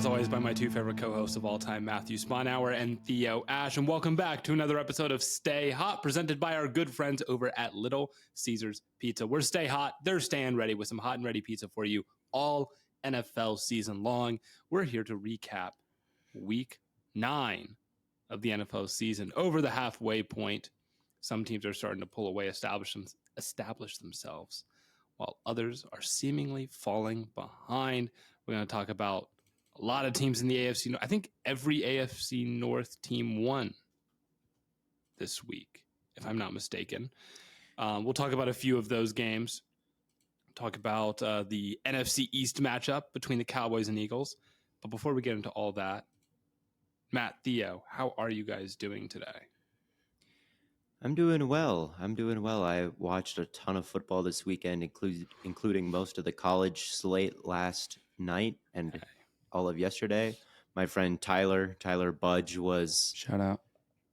as always, by my two favorite co-hosts of all time, Matthew Sponhour and Theo Ash. And welcome back to another episode of Stay Hot, presented by our good friends over at Little Caesars Pizza. We're Stay Hot, they're staying ready with some hot and ready pizza for you all NFL season long. We're here to recap week 9 of the NFL season. Over the halfway point, some teams are starting to pull away, establish themselves, while others are seemingly falling behind. We're going to talk about a lot of teams in the AFC. I think every AFC North team won this week, if I'm not mistaken. We'll talk about a few of those games. Talk about the NFC East matchup between the Cowboys and Eagles. But before we get into all that, Matt, Theo, how are you guys doing today? I'm doing well. I watched a ton of football this weekend, including most of the college slate last night and all of yesterday. My friend Tyler Budge was shout out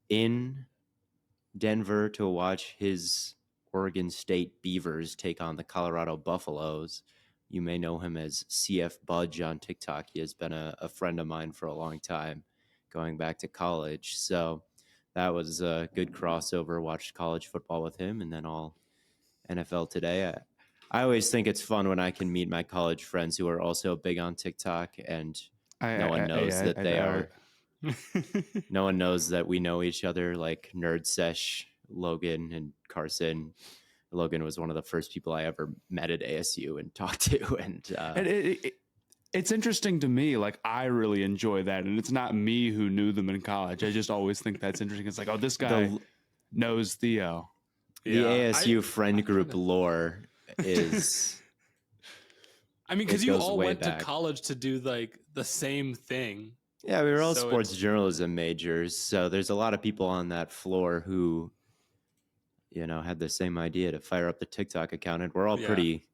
in Denver to watch his Oregon State Beavers take on the Colorado Buffaloes. You may know him as CF Budge on TikTok. He has been a friend of mine for a long time, going back to college. So that was a good crossover. Watched college football with him, and then all NFL today. I always think it's fun when I can meet my college friends who are also big on TikTok, and no one knows that they are. No one knows that we know each other, like Nerd Sesh, Logan, and Carson. Logan was one of the first people I ever met at ASU and talked to, and it's interesting to me. Like, I really enjoy that, and it's not me who knew them in college. I just always think that's interesting. It's like, oh, this guy knows Theo. The ASU friend group lore is. I mean, because you all went to college to do like the same thing. Yeah, we were all sports journalism majors, so there's a lot of people on that floor who, had the same idea to fire up the TikTok account, and we're all pretty,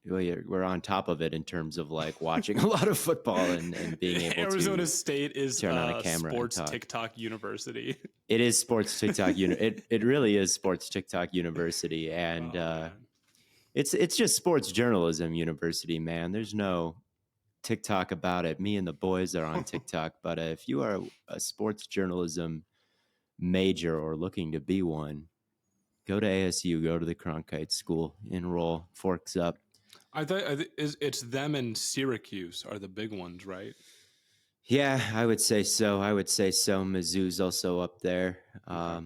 we're on top of it in terms of like watching a lot of football and being able Arizona State is turn on a camera sports TikTok university. It is sports TikTok. It really is sports TikTok university, and it's just sports journalism university, man. There's no TikTok about it. Me and the boys are on TikTok, but if you are a sports journalism major or looking to be one, go to ASU, go to the Cronkite School, enroll, forks up. It's them and Syracuse are the big ones, right? Yeah, I would say so. Mizzou's also up there. I've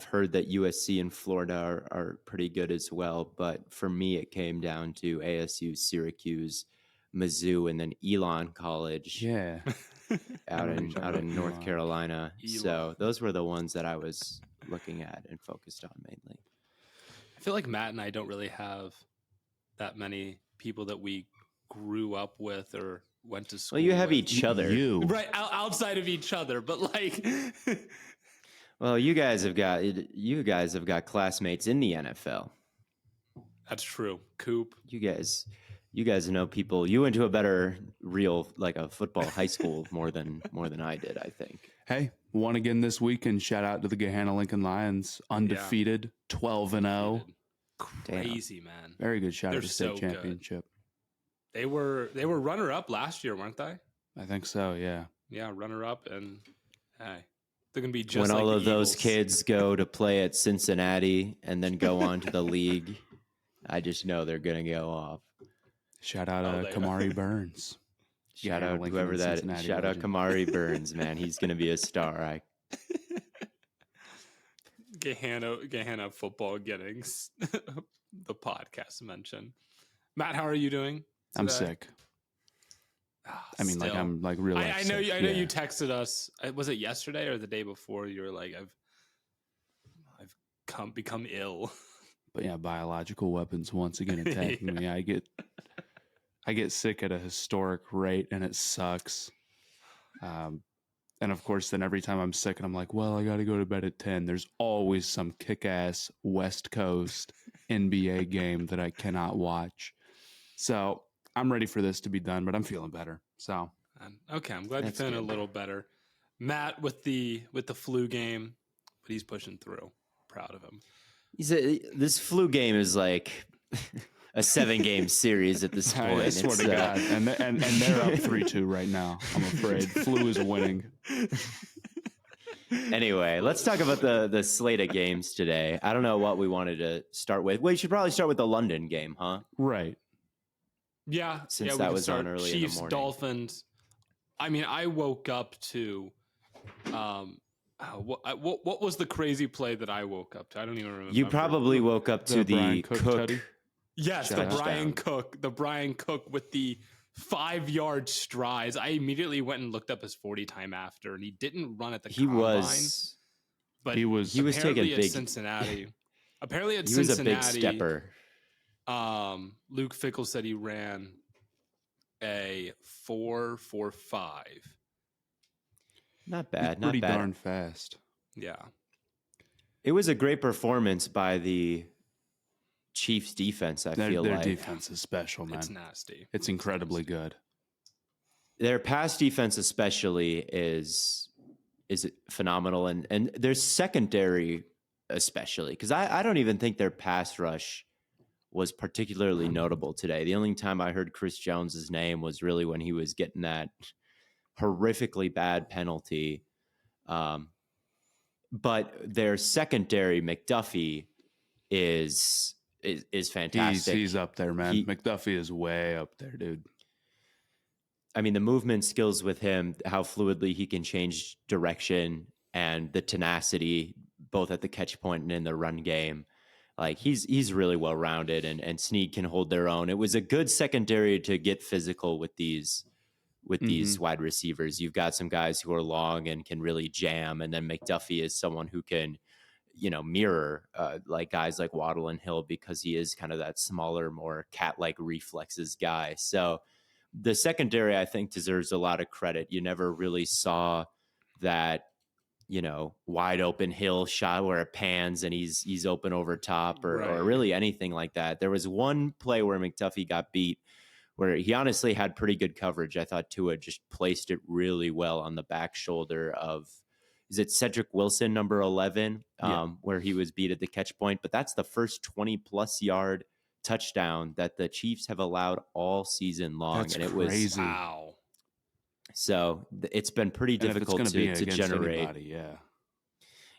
heard that USC and Florida are pretty good as well, but for me, it came down to ASU, Syracuse, Mizzou, and then Elon College. Yeah, out in North Carolina. Elon. So those were the ones that I was looking at and focused on mainly. I feel like Matt and I don't really have that many people that we grew up with or went to school. Well, you have with. each other, right? Outside of each other, but like. Well, you guys have got classmates in the NFL. That's true. Coop. You guys know people. You went to a better a football high school more than I did, I think. Hey, won again this week, and shout out to the Gahanna Lincoln Lions, undefeated, 12-0. Crazy, man. Very good shot at the state championship. They were runner up last year, weren't they? I think so. Yeah. Yeah, runner up, and hey. They're going to be just when like all of Eagles. those kids go to play at Cincinnati and then go on to the league, I just know they're going to go off. Shout out Kamari Burns. Shout out whoever that is. Shout out Kamari Burns, man. He's going to be a star. Gahanna football getting the podcast mention. Matt, how are you doing today? I'm sick. I mean, still. I'm really. I know you texted us. Was it yesterday or the day before? You were like, I've become ill. But yeah, biological weapons once again attacking me. I get sick at a historic rate, and it sucks. And of course, then every time I'm sick, and I'm like, well, I got to go to bed at 10. There's always some kick-ass West Coast NBA game that I cannot watch. So I'm ready for this to be done, but I'm feeling better. So okay, I'm glad you're feeling a little better. Matt with the flu game, but he's pushing through. Proud of him. This flu game is like a 7-game series at this point. I swear to God. And they're up 3-2 right now, I'm afraid. Flu is winning. Anyway, let's talk about the slate of games today. I don't know what we wanted to start with. We should probably start with the London game, huh? Right. Yeah. Since we that can was start on early in the Chiefs, morning. Dolphins. I mean, I woke up to what was the crazy play that I woke up to? I don't even remember. You probably woke up to the Brian Cook Cook. tutty? Yes, Touchdown. the Brian Cook with the 5-yard strides. I immediately went and looked up his 40 time after, and he didn't run at the combine. But he was taking at big Cincinnati. Apparently at he was Cincinnati, a big stepper. Luke Fickell said he ran a 4.45. Not bad, pretty not bad. darn fast. Yeah. It was a great performance by the Chiefs defense, I feel Their like. defense is special, man. It's nasty. It's incredibly good. Their pass defense especially is phenomenal, and their secondary especially, because I don't even think their pass rush was particularly notable today. The only time I heard Chris Jones's name was really when he was getting that horrifically bad penalty. But their secondary, McDuffie, is fantastic. He's up there, man. McDuffie is way up there, dude. I mean, the movement skills with him, how fluidly he can change direction, and the tenacity, both at the catch point and in the run game. Like, he's really well rounded, and Snead can hold their own. It was a good secondary to get physical with these wide receivers. You've got some guys who are long and can really jam, and then McDuffie is someone who can, mirror like guys like Waddle and Hill, because he is kind of that smaller, more cat-like reflexes guy. So the secondary, I think, deserves a lot of credit. You never really saw that, wide open Hill shot where it pans and he's open over top or really anything like that. There was one play where McDuffie got beat where he honestly had pretty good coverage. I thought Tua just placed it really well on the back shoulder of, is it Cedric Wilson, number 11, where he was beat at the catch point. But that's the first 20-plus yard touchdown that the Chiefs have allowed all season long. That's and crazy. Was wow. So it's been pretty difficult to generate. Anybody,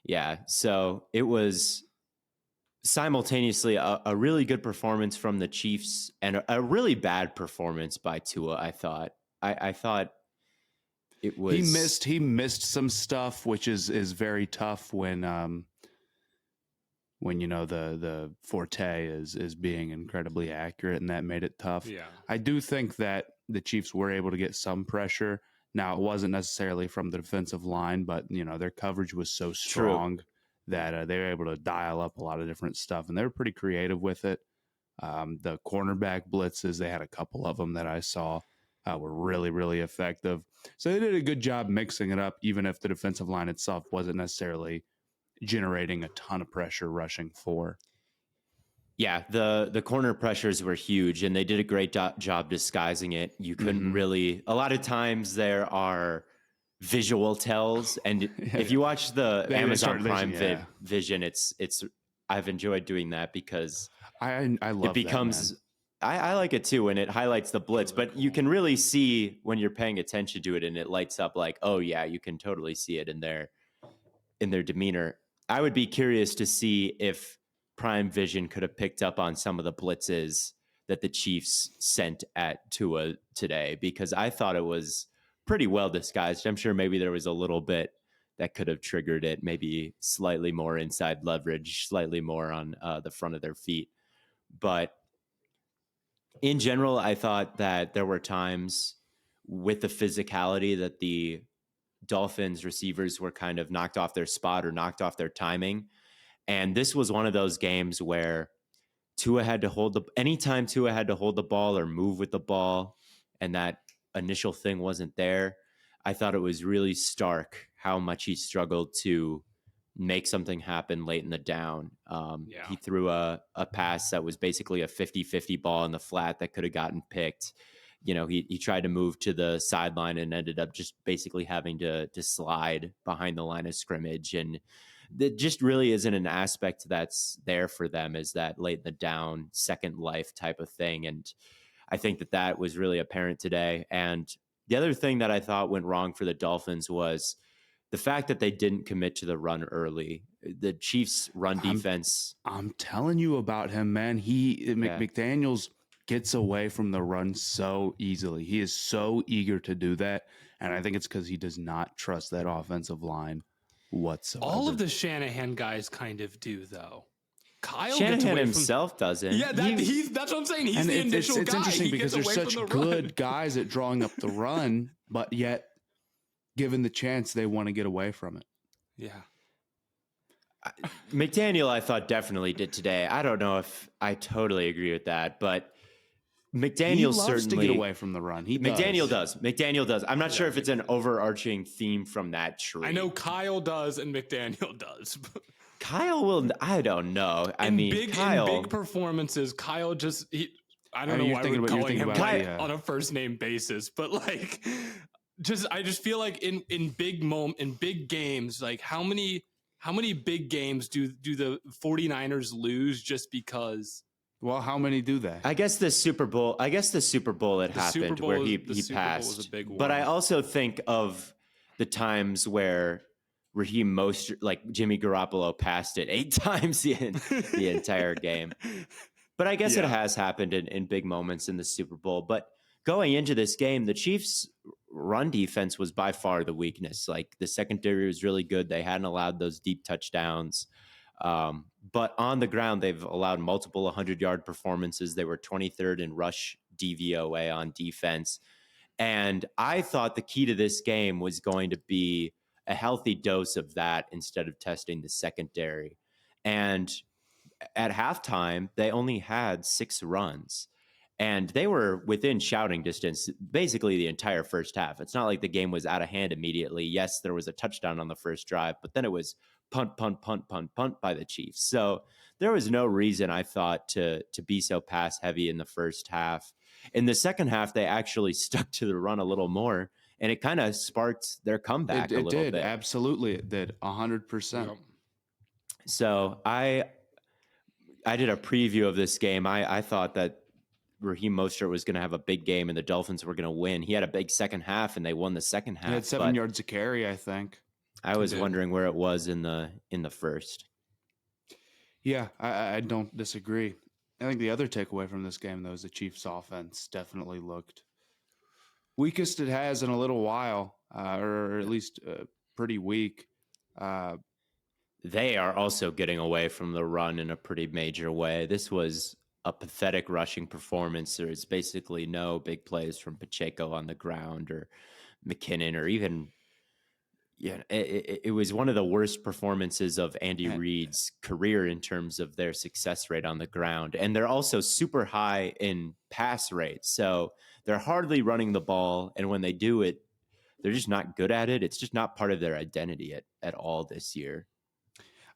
Yeah. So it was simultaneously a really good performance from the Chiefs and a really bad performance by Tua. I thought it was, he missed some stuff, which is very tough when the forte is being incredibly accurate, and that made it tough. Yeah. I do think that the Chiefs were able to get some pressure. Now, it wasn't necessarily from the defensive line, but their coverage was so strong that they were able to dial up a lot of different stuff, and they were pretty creative with it. The cornerback blitzes, they had a couple of them that I saw were really, really effective. So they did a good job mixing it up, even if the defensive line itself wasn't necessarily generating a ton of pressure rushing for. Yeah, the corner pressures were huge, and they did a great job disguising it. You couldn't really, a lot of times there are visual tells, and if you watch the Amazon Prime Vision, it's I've enjoyed doing that because I love it becomes that, I like it too, and it highlights the blitz, but cool. You can really see when you're paying attention to it, and it lights up like, oh yeah, you can totally see it in their demeanor. I would be curious to see if Prime Vision could have picked up on some of the blitzes that the Chiefs sent at Tua today, because I thought it was pretty well disguised. I'm sure maybe there was a little bit that could have triggered it, maybe slightly more inside leverage, slightly more on the front of their feet. But in general, I thought that there were times with the physicality that the Dolphins receivers were kind of knocked off their spot or knocked off their timing. And this was one of those games where anytime Tua had to hold the ball or move with the ball, and that initial thing wasn't there, I thought it was really stark how much he struggled to make something happen late in the down. He threw a pass that was basically a 50-50 ball in the flat that could have gotten picked. He tried to move to the sideline and ended up just basically having to slide behind the line of scrimmage. And that just really isn't an aspect that's there for them, is that late in the down, second life type of thing. And I think that was really apparent today. And the other thing that I thought went wrong for the Dolphins was the fact that they didn't commit to the run early. The Chiefs' run defense. I'm telling you about him, man. McDaniels gets away from the run so easily. He is so eager to do that. And I think it's because he does not trust that offensive line whatsoever. All of the Shanahan guys kind of do, though. Kyle Shanahan himself doesn't. Yeah, that's what I'm saying. He's the initial guy. It's interesting because they're such good guys at drawing up the run, but yet, given the chance, they want to get away from it. Yeah. McDaniel, I thought, definitely did today. I don't know if I totally agree with that, but McDaniel certainly to get away from the run. McDaniel does. I'm not sure if it's an overarching theme from that tree. I know Kyle does and McDaniel does. Kyle will. I don't know. In big performances, Kyle just. I don't know why we're calling him on a first name basis, but like, I just feel like in big games, like how many big games do the 49ers lose just because? Well, how many do they? I guess the Super Bowl it happened where he passed. Was a big one. But I also think of the times where Raheem Mostert, like Jimmy Garoppolo, passed it 8 times the entire game. But I guess it has happened in big moments in the Super Bowl. But going into this game, the Chiefs' run defense was by far the weakness. Like, the secondary was really good. They hadn't allowed those deep touchdowns. But on the ground, they've allowed multiple 100-yard performances. They were 23rd in rush DVOA on defense. And I thought the key to this game was going to be a healthy dose of that instead of testing the secondary. And at halftime, they only had 6 runs. And they were within shouting distance basically the entire first half. It's not like the game was out of hand immediately. Yes, there was a touchdown on the first drive, but then it was punt, punt, punt, punt, punt by the Chiefs. So there was no reason, I thought, to be so pass heavy in the first half. In the second half, they actually stuck to the run a little more, and it kind of sparked their comeback a little bit. It did. Absolutely. It did. 100%. Yep. So I did a preview of this game. I thought that Raheem Mostert was going to have a big game and the Dolphins were going to win. He had a big second half and they won the second half. He had 7 yards a carry, I think. I was wondering where it was in the first. Yeah, I don't disagree. I think the other takeaway from this game, though, is the Chiefs' offense definitely looked weakest it has in a little while, or at least pretty weak. They are also getting away from the run in a pretty major way. This was a pathetic rushing performance. There is basically no big plays from Pacheco on the ground or McKinnon or even... Yeah, it was one of the worst performances of Andy Reid's career in terms of their success rate on the ground. And they're also super high in pass rate. So they're hardly running the ball. And when they do it, they're just not good at it. It's just not part of their identity at all this year.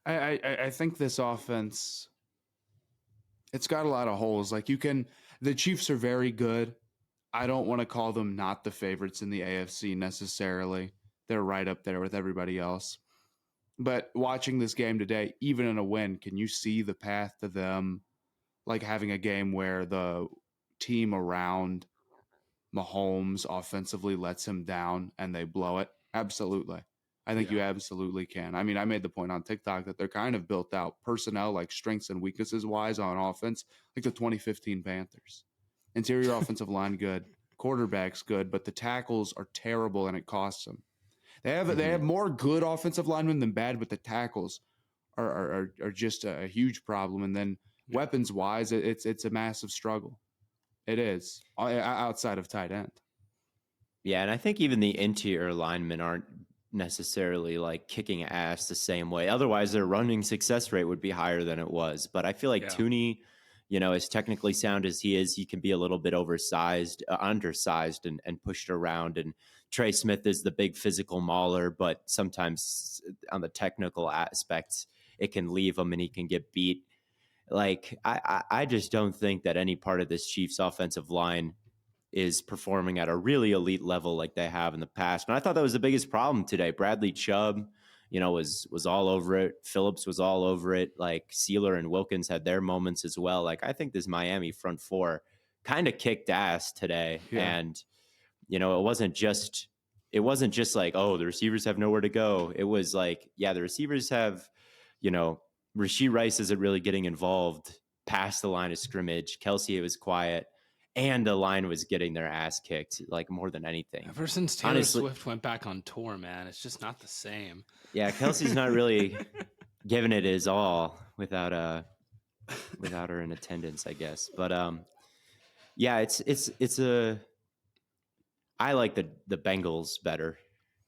I think this offense, it's got a lot of holes. Like the Chiefs are very good. I don't want to call them not the favorites in the AFC necessarily. They're right up there with everybody else. But watching this game today, even in a win, can you see the path to them like having a game where the team around Mahomes offensively lets him down and they blow it? Absolutely. I think you absolutely can. I mean, I made the point on TikTok that they're kind of built out personnel, like strengths and weaknesses wise on offense, like the 2015 Panthers. Interior offensive line good, quarterback's good, but the tackles are terrible and it costs them. They have more good offensive linemen than bad, but the tackles are just a huge problem. And then weapons wise, it's a massive struggle. It is outside of tight end. Yeah, and I think even the interior linemen aren't necessarily like kicking ass the same way. Otherwise, their running success rate would be higher than it was. But I feel like Tooney, as technically sound as he is, he can be a little bit undersized and pushed around. And Trey Smith is the big physical mauler, but sometimes on the technical aspects, it can leave him and he can get beat. Like, I just don't think that any part of this Chiefs offensive line is performing at a really elite level like they have in the past. And I thought that was the biggest problem today. Bradley Chubb, was all over it. Phillips was all over it. Like Sealer and Wilkins had their moments as well. Like I think this Miami front four kind of kicked ass today. Yeah. And, it wasn't just like, oh, the receivers have nowhere to go. It was like, yeah, the receivers have, Rashee Rice isn't really getting involved past the line of scrimmage. Kelsey was quiet. And the line was getting their ass kicked, like more than anything. Ever since Taylor Swift went back on tour, man, it's just not the same. Yeah, Kelsey's not really giving it his all without her in attendance, I guess. But yeah, it's I like the Bengals better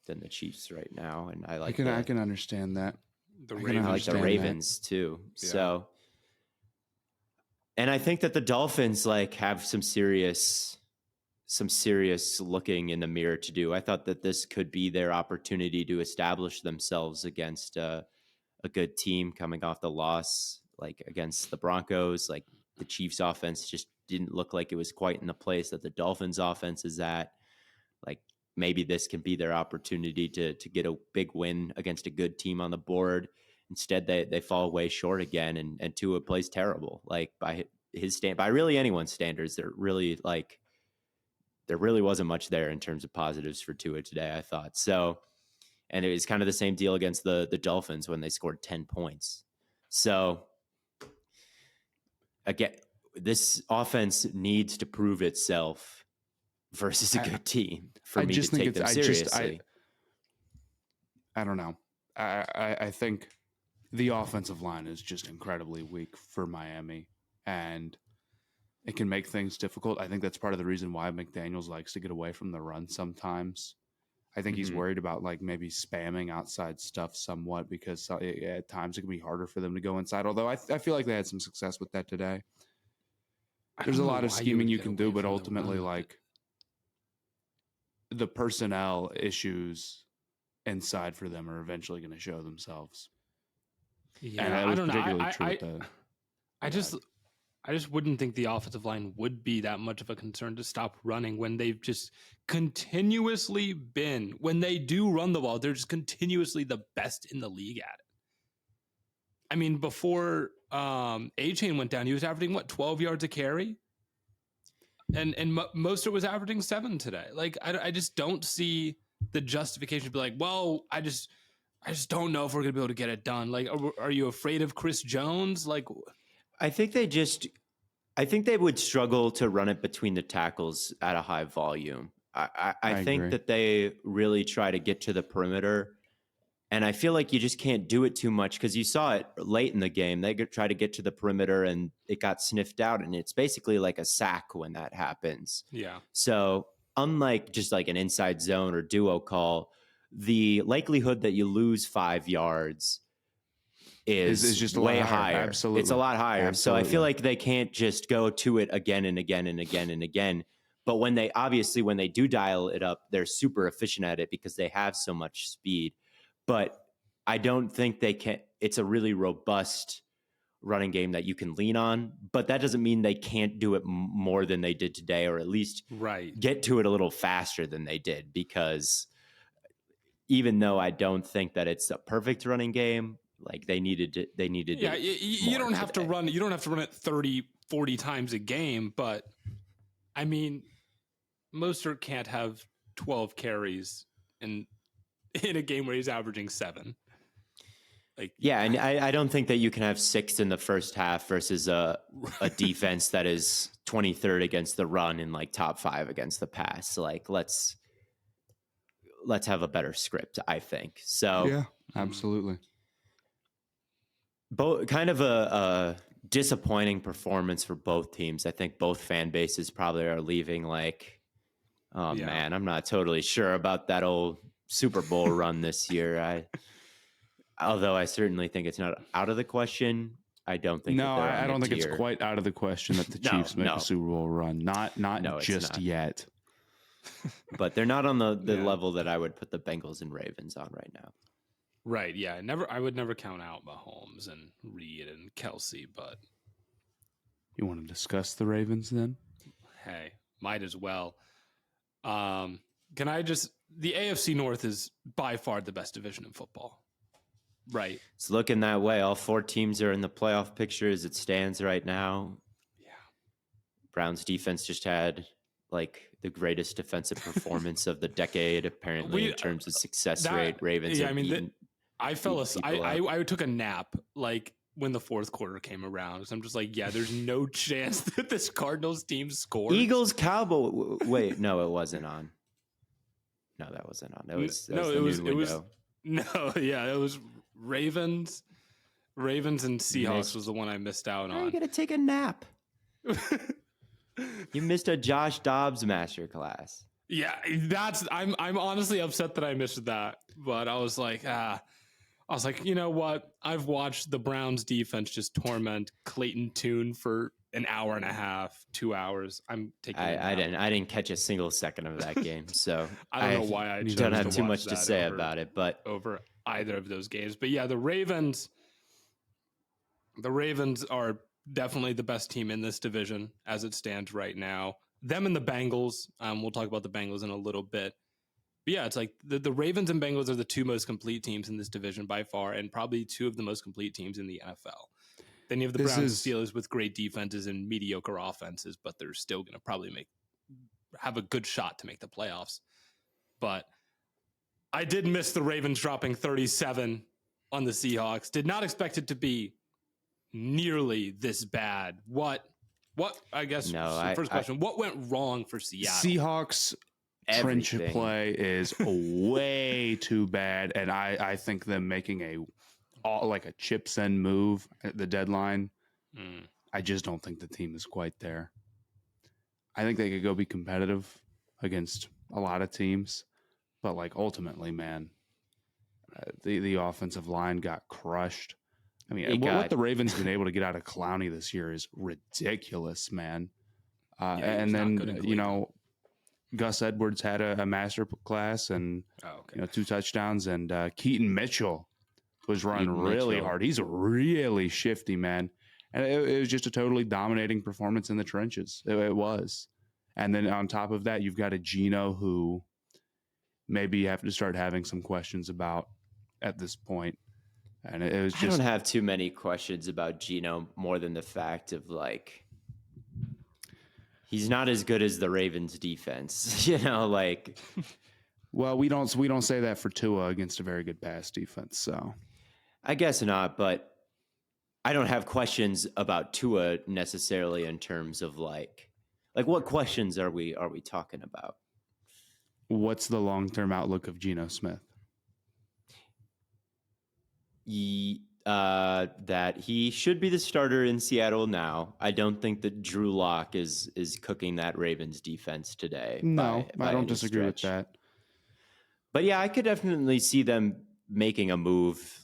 than the Chiefs right now, and I can understand that. I like the Ravens too. Yeah. So. And I think that the Dolphins have some serious looking in the mirror to do. I thought that this could be their opportunity to establish themselves against a good team coming off the loss, like against the Broncos. Like the Chiefs offense just didn't look like it was quite in the place that the Dolphins offense is at. Like maybe this can be their opportunity to get a big win against a good team on the board. Instead, they fall way short again, and Tua plays terrible. Like by really anyone's standards, there really wasn't much there in terms of positives for Tua today, I thought. So, and it was kind of the same deal against the Dolphins when they scored 10 points. So, again, this offense needs to prove itself versus a good team for me to take them seriously. I don't know. I think the offensive line is just incredibly weak for Miami, and it can make things difficult. I think that's part of the reason why McDaniels likes to get away from the run sometimes. I think he's worried about maybe spamming outside stuff somewhat because at times it can be harder for them to go inside. Although I feel like they had some success with that today. There's a lot of scheming you can do, but ultimately the personnel issues inside for them are eventually going to show themselves. Yeah, and I don't know. I just wouldn't think the offensive line would be that much of a concern to stop running when they've just continuously been, when they do run the ball, they're just continuously the best in the league at it. I mean, before A-Chain went down, he was averaging 12 yards a carry? And Mostert was averaging 7 today. Like, I just don't see the justification to be like, well, I just don't know if we're going to be able to get it done. Like, are you afraid of Chris Jones? Like, I think they would struggle to run it between the tackles at a high volume. I think that they really try to get to the perimeter, and I feel like you just can't do it too much because you saw it late in the game. They try to get to the perimeter and it got sniffed out, and it's basically like a sack when that happens. Yeah. So unlike just like an inside zone or duo call, the likelihood that you lose 5 yards is just way higher. Absolutely. It's a lot higher. Absolutely. So I feel like they can't just go to it again and again and again and again. But when they do dial it up, they're super efficient at it because they have so much speed. But I don't think they can. It's a really robust running game that you can lean on, but that doesn't mean they can't do it more than they did today, or at least get to it a little faster than they did, because even though I don't think that it's a perfect running game, like they needed yeah, you don't have to run it 30, 40 times a game, but I mean, Mostert can't have 12 carries in a game where he's averaging 7. Like, yeah, and I don't think that you can have 6 in the first half versus a defense that is 23rd against the run and like top 5 against the pass. Like let's have a better script, I think. So yeah, absolutely. Both kind of a disappointing performance for both teams. I think both fan bases probably are leaving like, man, I'm not totally sure about that old Super Bowl run this year. Although I certainly think it's not out of the question. I don't think. No, I don't think it's quite out of the question that the Chiefs make a Super Bowl run. Not just yet. But they're not on the level that I would put the Bengals and Ravens on right now. Right. Yeah. I would never count out Mahomes and Reed and Kelsey, but you want to discuss the Ravens then? Hey, might as well. The AFC North is by far the best division in football. Right. It's looking that way. All 4 teams are in the playoff picture as it stands right now. Yeah. Browns defense just had like the greatest defensive performance of the decade, apparently, in terms of success rate. Ravens Yeah, have I mean, beaten I fell beaten asleep. people up. I took a nap like when the fourth quarter came around. So I'm just like, yeah, there's no chance that this Cardinals team scores. Eagles, Cowboy. Wait, no, it wasn't on. No, that wasn't on. That was No, the it was noon window. no, yeah, it was Ravens and Seahawks Missed. was the one I missed out How are you on. gonna take a nap? You missed a Josh Dobbs masterclass. Yeah, I'm honestly upset that I missed that, but I was like, you know what? I've watched the Browns defense just torment Clayton Tune for an hour and a half, 2 hours. I'm taking. I didn't catch a single second of that game, so I don't know why I don't chose have to too watch much to that say over- about it. But over either of those games. But yeah, the Ravens are definitely the best team in this division as it stands right now. Them and the Bengals. We'll talk about the Bengals in a little bit. But yeah, it's like the Ravens and Bengals are the 2 most complete teams in this division by far, and probably 2 of the most complete teams in the NFL. Then you have the Browns and Steelers with great defenses and mediocre offenses, but they're still going to probably have a good shot to make the playoffs. But I did miss the Ravens dropping 37 on the Seahawks. Did not expect it to be nearly this bad. What I guess first question, what went wrong for Seattle? Seahawks trench play is way too bad, and I think them making a chip send move at the deadline. I just don't think the team is quite there. I think they could go be competitive against a lot of teams, but like ultimately, man, the offensive line got crushed. I mean, what the Ravens been able to get out of Clowney this year is ridiculous, man. And then, Gus Edwards had a master class and 2 touchdowns, and Keaton Mitchell was running really hard. He's really shifty, man. And it was just a totally dominating performance in the trenches. It was. And then on top of that, you've got a Geno who maybe you have to start having some questions about at this point. And it was just... I don't have too many questions about Geno more than the fact of like he's not as good as the Ravens defense, Well, we don't say that for Tua against a very good pass defense, so I guess not, but I don't have questions about Tua necessarily in terms of like what questions are we talking about? What's the long-term outlook of Geno Smith? That he should be the starter in Seattle now. I don't think that Drew Lock is cooking that Ravens defense today. No, I don't disagree with that. But yeah, I could definitely see them making a move.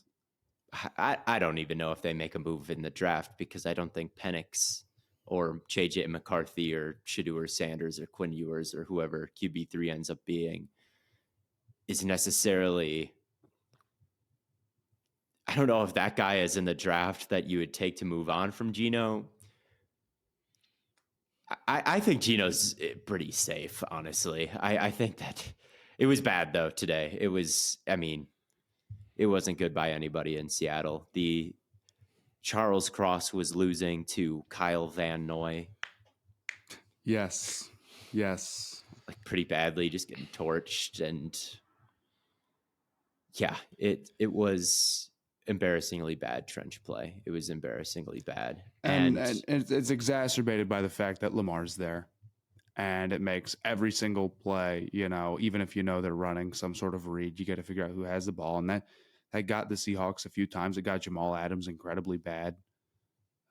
I don't even know if they make a move in the draft because I don't think Penix or JJ McCarthy or Shedeur Sanders or Quinn Ewers or whoever QB3 ends up being is necessarily... I don't know if that guy is in the draft that you would take to move on from Geno. I think Geno's pretty safe, honestly. I think that it was bad, though, today. It wasn't good by anybody in Seattle. The Charles Cross was losing to Kyle Van Noy. Yes. Like pretty badly, just getting torched. And yeah, it was embarrassingly bad trench play. It was embarrassingly bad. And it's exacerbated by the fact that Lamar's there. And it makes every single play, even if they're running some sort of read, you got to figure out who has the ball. And that got the Seahawks a few times. It got Jamal Adams incredibly bad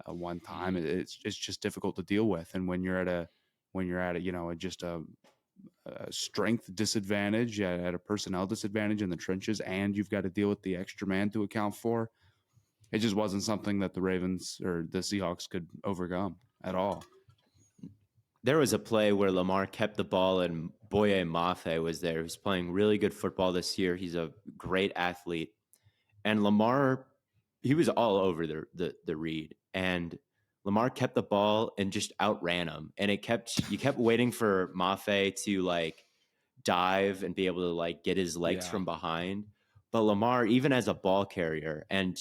one time. It's just difficult to deal with. And when you're at a strength disadvantage, at a personnel disadvantage in the trenches, and you've got to deal with the extra man to account for, it just wasn't something that the Ravens or the Seahawks could overcome at all. There was a play where Lamar kept the ball and Boye Mafe was there. He's playing really good football this year. He's a great athlete. And Lamar, he was all over the read. And Lamar kept the ball and just outran him. And you kept waiting for Mafe to like dive and be able to like get his legs from behind. But Lamar, even as a ball carrier, and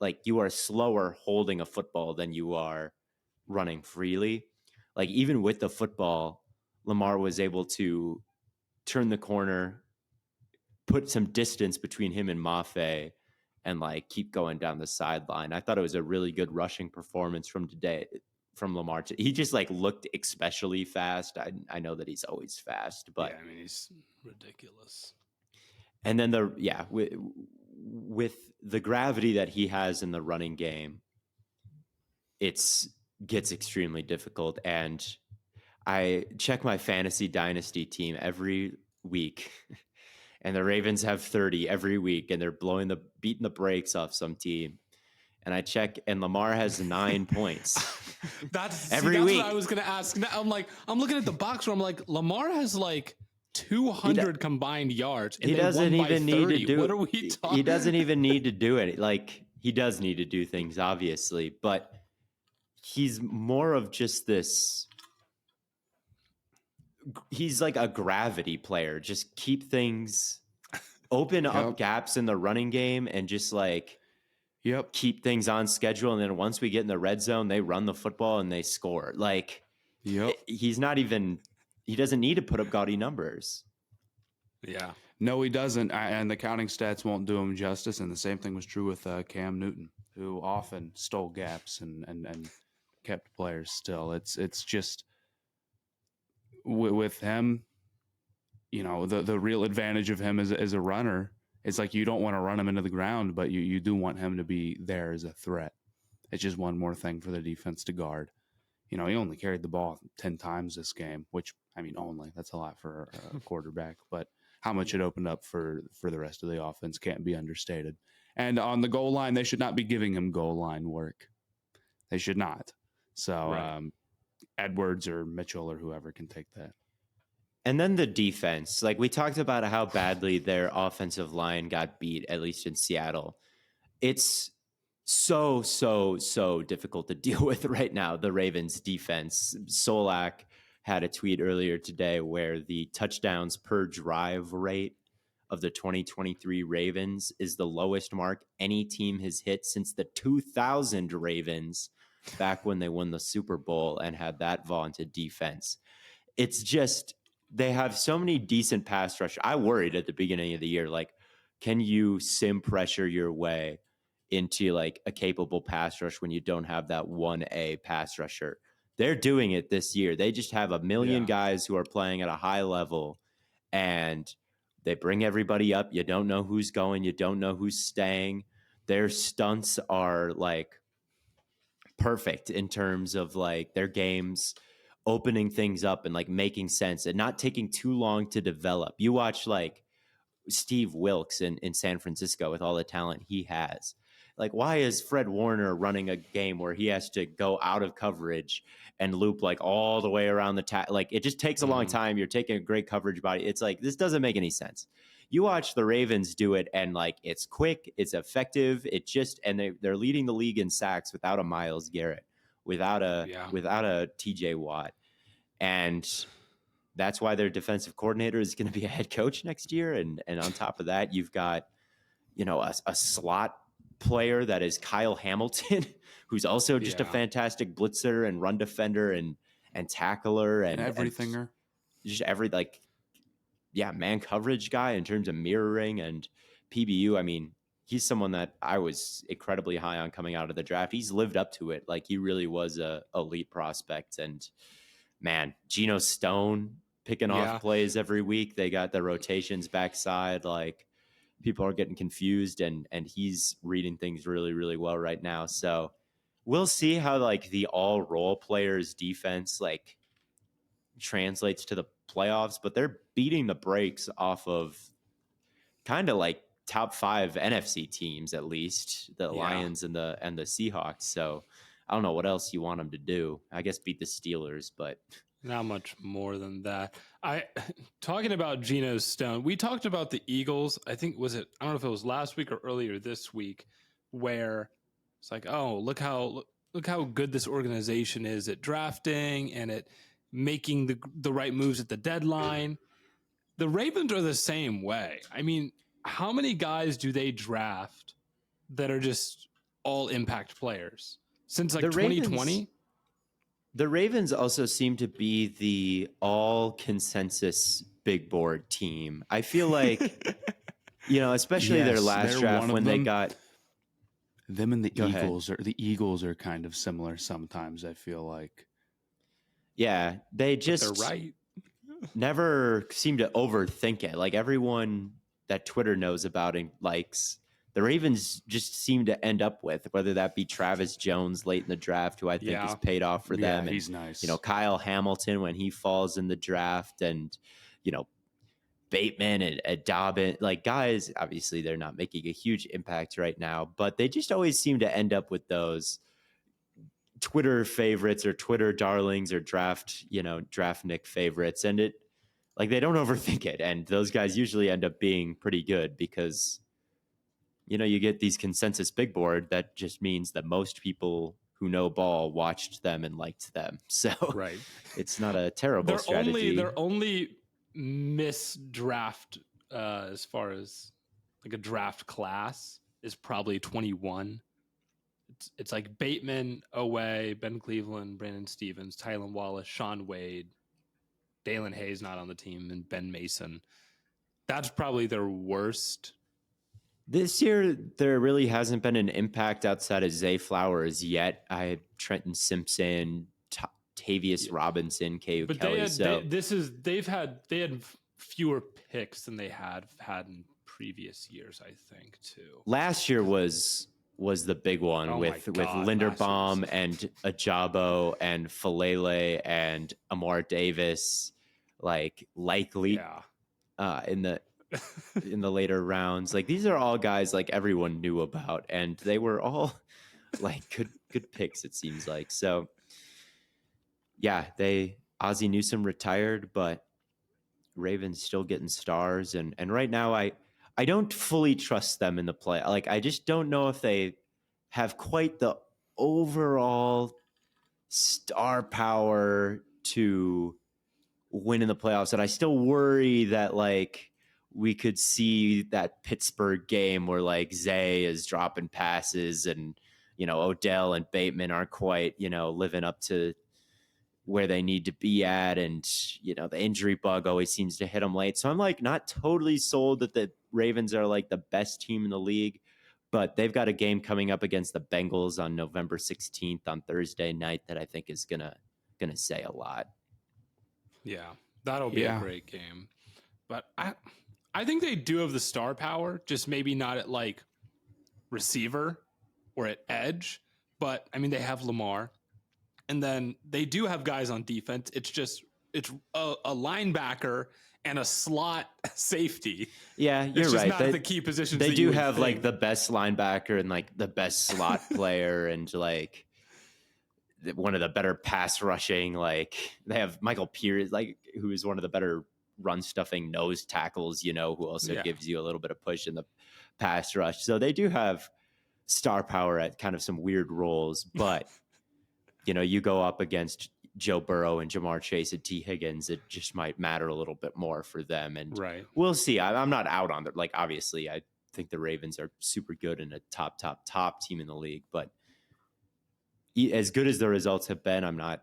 like you are slower holding a football than you are running freely. Like even with the football, Lamar was able to turn the corner, put some distance between him and Mafe, and like keep going down the sideline. I thought it was a really good rushing performance from Lamar. He just like looked especially fast. I know that he's always fast, but yeah, I mean, he's ridiculous. And then with the gravity that he has in the running game, gets extremely difficult. And I check my fantasy dynasty team every week, and the Ravens have 30 every week, and they're beating the brakes off some team. And I check, and Lamar has 9 points. That's every week. What I was going to ask. I'm looking at the box where I'm like, Lamar has like 200 combined yards, and he doesn't even need to do. What are we talking? He doesn't even need to do it. Like he does need to do things, obviously, but he's more of just this. He's like a gravity player. Just keep things open up gaps in the running game, and just like keep things on schedule. And then once we get in the red zone, they run the football and they score. Like he's not even. He doesn't need to put up gaudy numbers. Yeah. No, he doesn't. And the counting stats won't do him justice. And the same thing was true with Cam Newton, who often stole gaps and kept players still. It's just with him, you know, the real advantage of him as a runner is like you don't want to run him into the ground, but you do want him to be there as a threat. It's just one more thing for the defense to guard. You know, he only carried the ball 10 times this game, which, I mean, that's a lot for a quarterback, but how much it opened up for the rest of the offense can't be understated. And on the goal line, they should not be giving him goal line work. They should not. So Edwards or Mitchell or whoever can take that. And then the defense, like we talked about how badly their offensive line got beat, at least in Seattle. It's so difficult to deal with right now, the Ravens defense. Solak had a tweet earlier today where the touchdowns per drive rate of the 2023 Ravens is the lowest mark any team has hit since the 2000 Ravens, back when they won the Super Bowl and had that vaunted defense. It's just, they have so many decent pass rush. I worried at the beginning of the year, like, can you sim pressure your way into like a capable pass rush when you don't have that 1A pass rusher? They're doing it this year. They just have a million guys who are playing at a high level, and they bring everybody up. You don't know who's going. You don't know who's staying. Their stunts are like perfect in terms of like their games opening things up and like making sense and not taking too long to develop. You watch like Steve Wilkes in San Francisco with all the talent he has. Like, why is Fred Warner running a game where he has to go out of coverage and loop like all the way around the like it just takes a long time. You're taking a great coverage body. It's like, this doesn't make any sense. You watch the Ravens do it, and like it's quick, it's effective. It just, and they're leading the league in sacks without a Myles Garrett, without a TJ Watt. And that's why their defensive coordinator is going to be a head coach next year. And on top of that, you've got, you know, a slot player that is Kyle Hamilton, who's also just a fantastic blitzer and run defender and tackler and everythinger. Just every man coverage guy in terms of mirroring and PBU. I mean, he's someone that I was incredibly high on coming out of the draft. He's lived up to it. Like, he really was a elite prospect. And man, Geno Stone picking off plays every week. They got the rotations backside. Like, people are getting confused, and he's reading things really, really well right now. So we'll see how like the all role players defense like translates to the playoffs, but they're beating the brakes off of kind of like top 5 NFC teams, at least the Lions and the Seahawks. So I don't know what else you want them to do. I guess beat the Steelers, but not much more than that. Talking about Geno Stone, we talked about the Eagles. I don't know if it was last week or earlier this week, where it's like, oh, look how good this organization is at drafting and at making the right moves at the deadline. The Ravens are the same way. I mean, how many guys do they draft that are just all impact players since like The 2020? The Ravens also seem to be the all consensus big board team. I feel like, especially their Yes, last they're draft one of when they them. got. Them and the Go ahead. Eagles are kind of similar sometimes, I feel like. Yeah, they But just they're right. never seem to overthink it. Like everyone that Twitter knows about and likes, the Ravens just seem to end up with, whether that be Travis Jones late in the draft, who I think has paid off for them. And, he's nice. Kyle Hamilton when he falls in the draft, and, Bateman and Dobbin, like guys, obviously they're not making a huge impact right now, but they just always seem to end up with those Twitter favorites or Twitter darlings or draft Nick favorites. And it, like, they don't overthink it. And those guys usually end up being pretty good because, you get these consensus big board that just means that most people who know ball watched them and liked them. So Right. it's not a terrible strategy. Their only misdraft as far as like a draft class is probably 21. It's like Bateman, Oweh, Ben Cleveland, Brandon Stevens, Tylan Wallace, Sean Wade, Dalen Hayes not on the team, and Ben Mason. That's probably their worst. This year, there really hasn't been an impact outside of Zay Flowers yet. I had Trenton Simpson, Tavius Robinson, KU But Kelly. they had fewer picks than they had in previous years, I think, too. Last year was the big one with Linderbaum and Ajabo and Falele and Amar Davis, likely in the later rounds. Like, these are all guys like everyone knew about, and they were all like good picks, it seems like. So yeah, Ozzie Newsome retired, but Ravens still getting stars, and right now I don't fully trust them in the play. Like, I just don't know if they have quite the overall star power to win in the playoffs. And I still worry that, like, we could see that Pittsburgh game where, like, Zay is dropping passes and, Odell and Bateman aren't quite, living up to where they need to be at. And, the injury bug always seems to hit them late. So I'm, like, not totally sold that the Ravens are, like, the best team in the league, but they've got a game coming up against the Bengals on November 16th on Thursday night that I think is gonna say a lot. Yeah, that'll be a great game. But I think they do have the star power, just maybe not at like receiver or at edge. But I mean, they have Lamar, and then they do have guys on defense. It's a linebacker and a slot safety. Yeah, you're it's just right. Not the key positions. They do have like the best linebacker and like the best slot player and like one of the better pass rushing. Like, they have Michael Pierce, like, who is one of the better run stuffing nose tackles, who also gives you a little bit of push in the pass rush. So they do have star power at kind of some weird roles, but you go up against Joe Burrow and Jamar Chase and T. Higgins, it just might matter a little bit more for them. And we'll see. I'm not out on it. Like, obviously, I think the Ravens are super good and a top team in the league, but as good as the results have been, I'm not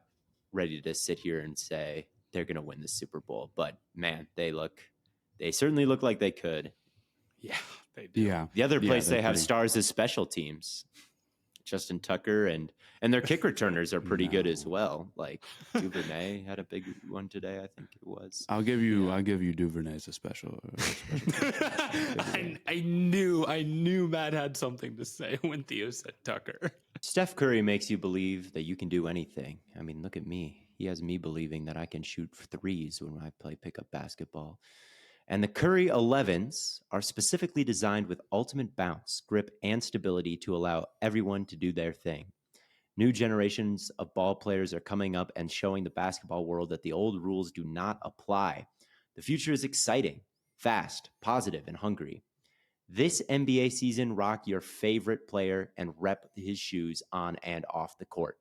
ready to sit here and say they're going to win the Super Bowl. But man, they certainly look like they could. Yeah, they do. Yeah. The other place they have stars is special teams. Justin Tucker and their kick returners are pretty good as well. Like, Duvernay had a big one today, I think it was. I'll give you Duvernay as a special. I knew Matt had something to say when Theo said Tucker. Steph Curry makes you believe that you can do anything. I mean, look at me. He has me believing that I can shoot threes when I play pickup basketball. And the Curry 11s are specifically designed with ultimate bounce, grip, and stability to allow everyone to do their thing. New generations of ball players are coming up and showing the basketball world that the old rules do not apply. The future is exciting, fast, positive, and hungry. This NBA season, rock your favorite player and rep his shoes on and off the court.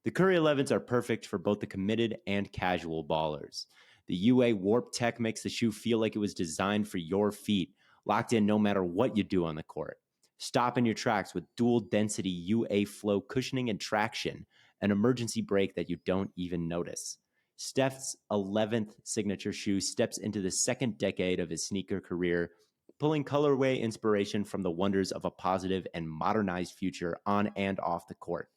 The Curry 11s are perfect for both the committed and casual ballers. The UA Warp Tech makes the shoe feel like it was designed for your feet. locked in no matter what you do on the court. Stop in your tracks with dual density UA flow cushioning and traction, an emergency brake that you don't even notice. Steph's 11th signature shoe steps into the second decade of his sneaker career, pulling colorway inspiration from the wonders of a positive and modernized future on and off the court.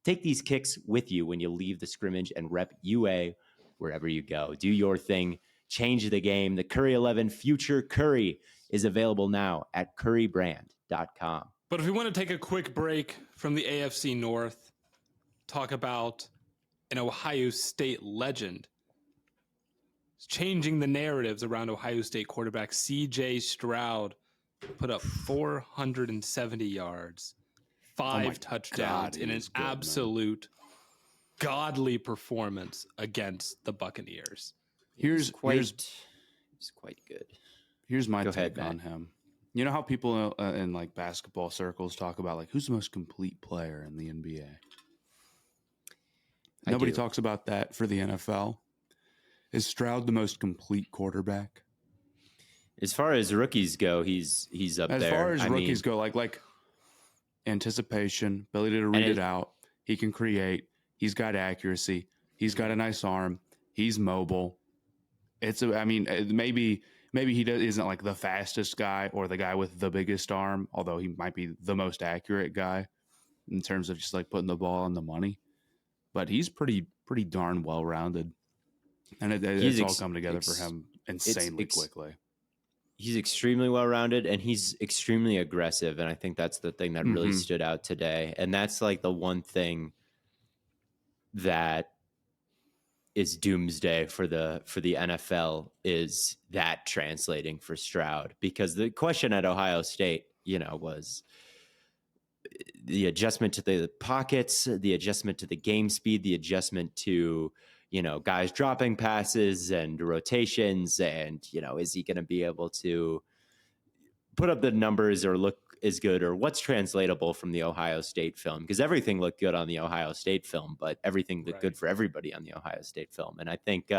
Take these kicks with you when you leave the scrimmage and rep UA wherever you go. Do your thing. Change the game. The Curry 11 Future Curry is available now at currybrand.com. But if we want to take a quick break from the AFC North, talk about an Ohio State legend changing the narratives around Ohio State quarterback CJ Stroud, put up 470 yards, 5 touchdowns in an absolute godly performance against the Buccaneers. He's quite good. Here's my take on him. You know how people in like basketball circles talk about like who's the most complete player in the NBA? Nobody talks about that for the NFL. Is Stroud the most complete quarterback? As far as rookies go, he's up there. As far as rookies go, like anticipation, ability to read it out. He can create. He's got accuracy. He's got a nice arm. He's mobile. Maybe he isn't like the fastest guy or the guy with the biggest arm, although he might be the most accurate guy in terms of just like putting the ball on the money. But he's pretty darn well rounded, and it's all come together for him insanely quickly. He's extremely well rounded, and he's extremely aggressive, and I think that's the thing that really stood out today. And that's like the one thing that is doomsday for the NFL is that translating for Stroud, because the question at Ohio State, was the adjustment to the pockets, the adjustment to the game speed, the adjustment to, guys dropping passes and rotations. And, is he going to be able to put up the numbers or look as good, or what's translatable from the Ohio State film? Because everything looked good on the Ohio State film, but everything looked good for everybody on the Ohio State film. And I think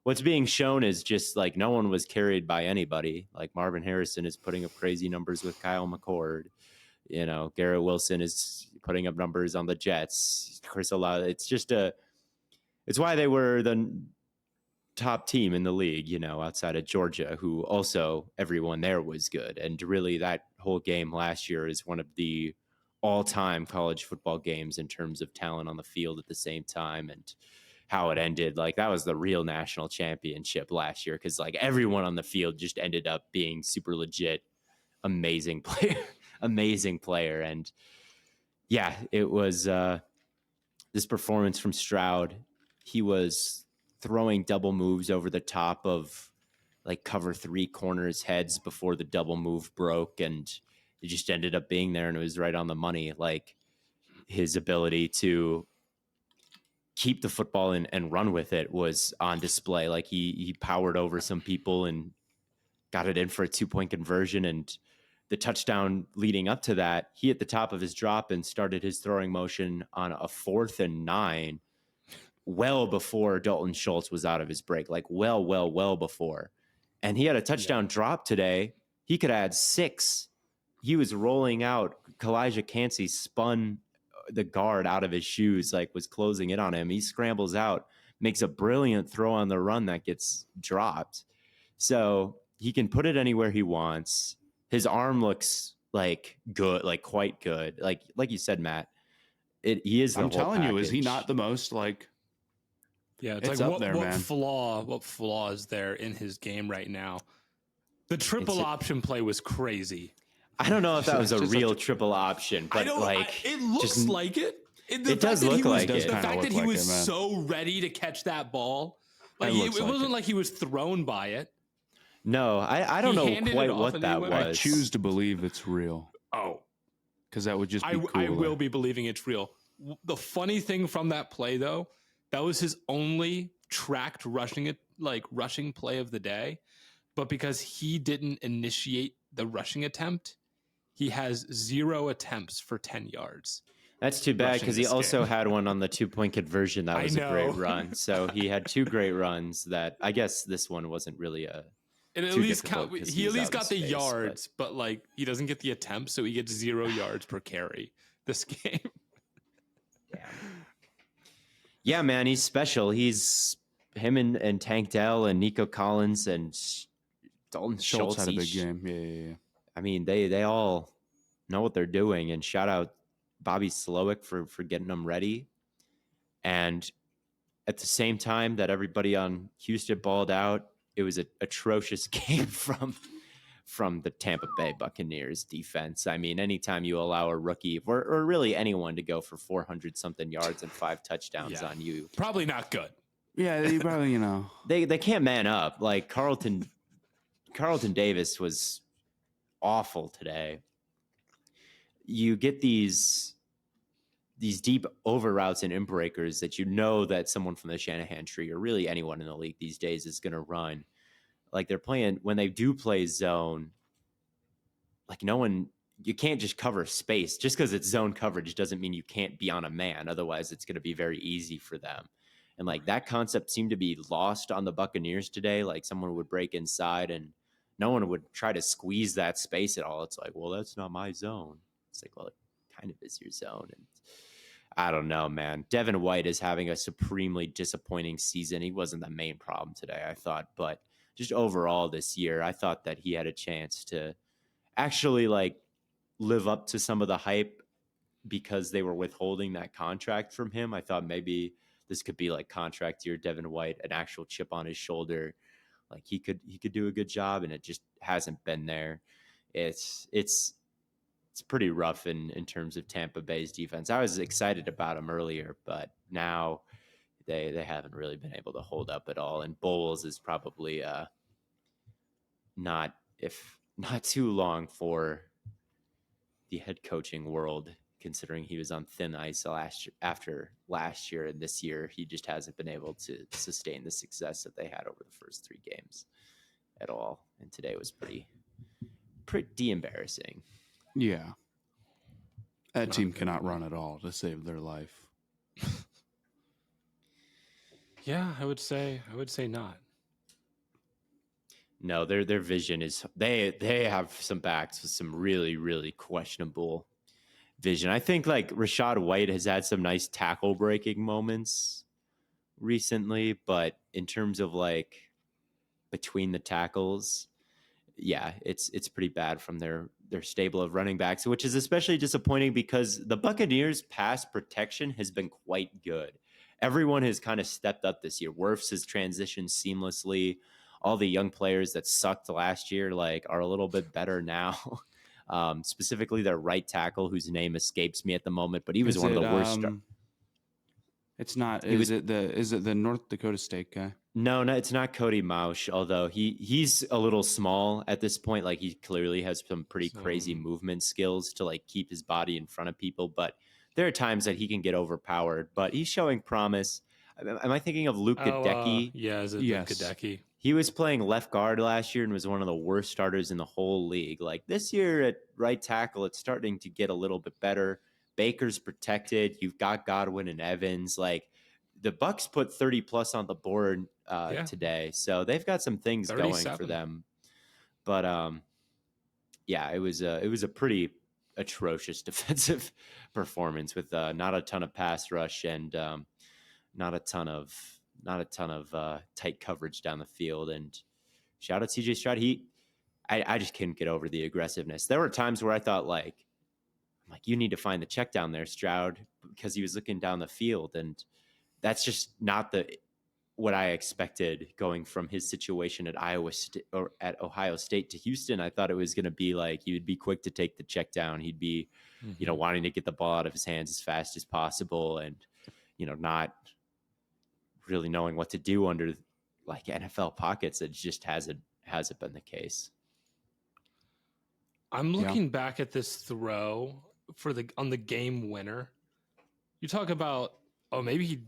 what's being shown is just like no one was carried by anybody. Like Marvin Harrison is putting up crazy numbers with Kyle McCord. Garrett Wilson is putting up numbers on the Jets. Chris Olave. It's why they were the top team in the league, outside of Georgia, who also everyone there was good. And really that whole game last year is one of the all-time college football games in terms of talent on the field at the same time, and how it ended. Like that was the real national championship last year, because like everyone on the field just ended up being super legit, amazing player. And yeah, it was this performance from Stroud. He was throwing double moves over the top of like cover 3 corners' heads before the double move broke, and it just ended up being there, and it was right on the money. Like his ability to keep the football and run with it was on display. Like he powered over some people and got it in for a 2-point conversion, and the touchdown leading up to that, he at the top of his drop and started his throwing motion on a 4th and 9 well before Dalton Schultz was out of his break, like well before. And he had a touchdown drop today. He could add 6. He was rolling out. Kalijah Cansey spun the guard out of his shoes, like was closing in on him. He scrambles out, makes a brilliant throw on the run that gets dropped. So he can put it anywhere he wants. His arm looks like good, like quite good. Like you said, Matt, he is the I'm whole telling you, package. is he not the most like... Yeah, it's like what flaw is there in his game right now? The triple option play was crazy. I don't know if that was a real triple option, but it looks like it. It does look like it. The fact that he was so ready to catch that ball, like it wasn't like he was thrown by it. No, I don't know quite what that was. I choose to believe it's real. Oh, because that would just be I will be believing it's real. The funny thing from that play, though, that was his only tracked rushing play of the day. But because he didn't initiate the rushing attempt, he has 0 attempts for 10 yards. That's too bad, because he also had one on the 2-point conversion. That was a great run. So he had 2 great runs that I guess this one wasn't really And at Too least difficult 'cause he at he's least out got of the space, yards, but like he doesn't get the attempts, so he gets 0 yards per carry this game. Damn. Yeah, man, he's special. He's him and Tank Dell and Nico Collins and Dalton Schultz had a big each- game. Yeah. I mean, they all know what they're doing. And shout out Bobby Slowick for getting them ready. And at the same time that everybody on Houston balled out, it was an atrocious game from the Tampa Bay Buccaneers defense. I mean, anytime you allow a rookie or really anyone to go for 400 something yards and 5 touchdowns on you, Probably not good. Yeah, they probably, they can't man up. Like Carlton Davis was awful today. You get these deep over routes and in breakers that you know that someone from the Shanahan tree or really anyone in the league these days is going to run. Like they're playing, when they do play zone, like you can't just cover space. Just because it's zone coverage doesn't mean you can't be on a man. Otherwise, it's going to be very easy for them. And like that concept seemed to be lost on the Buccaneers today. Like someone would break inside and no one would try to squeeze that space at all. It's like, well, that's not my zone. It's like, well, it kind of is your zone. And I don't know, man. Devin White is having a supremely disappointing season. He wasn't the main problem today, I thought, but just overall this year, I thought that he had a chance to actually like live up to some of the hype because they were withholding that contract from him. I thought maybe this could be like contract year Devin White, an actual chip on his shoulder. Like he could do a good job, and it just hasn't been there. It's pretty rough in terms of Tampa Bay's defense. I was excited about them earlier, but now they haven't really been able to hold up at all. And Bowles is probably not too long for the head coaching world, considering he was on thin ice after last year, and this year he just hasn't been able to sustain the success that they had over the first 3 games at all. And today was pretty embarrassing. Yeah. That team cannot run at all to save their life. Yeah, I would say not. No, their vision is they have some backs with some really, really questionable vision. I think like Rashad White has had some nice tackle breaking moments recently, but in terms of like between the tackles, yeah, it's pretty bad from their stable of running backs, which is especially disappointing because the Buccaneers' pass protection has been quite good. Everyone has kind of stepped up this year. Wirfs has transitioned seamlessly. All the young players that sucked last year like are a little bit better now. Specifically their right tackle, whose name escapes me at the moment, but he was one of the worst. It's not. Is it the North Dakota State guy? No, it's not Cody Mausch, although he's a little small at this point. Like he clearly has some pretty crazy movement skills to like keep his body in front of people, but there are times that he can get overpowered, but he's showing promise. Am I thinking of Luke Gadecki? Is it Yes. Gadecki? He was playing left guard last year and was one of the worst starters in the whole league. Like this year at right tackle, it's starting to get a little bit better. Baker's protected. You've got Godwin and Evans. Like the Bucs put 30 plus on the board today, so they've got some things 37. going for them. But yeah, it was a pretty atrocious defensive performance with not a ton of pass rush and not a ton of tight coverage down the field. And shout out CJ Stroud. I just couldn't get over the aggressiveness. There were times where I thought like you need to find the check down there, Stroud, because he was looking down the field, and that's just not what I expected going from his situation at at Ohio State to Houston. I thought it was going to be like he would be quick to take the check down. He'd be, wanting to get the ball out of his hands as fast as possible, and not really knowing what to do under like NFL pockets. It just hasn't been the case. I'm looking back at this throw on the game winner. You talk about maybe he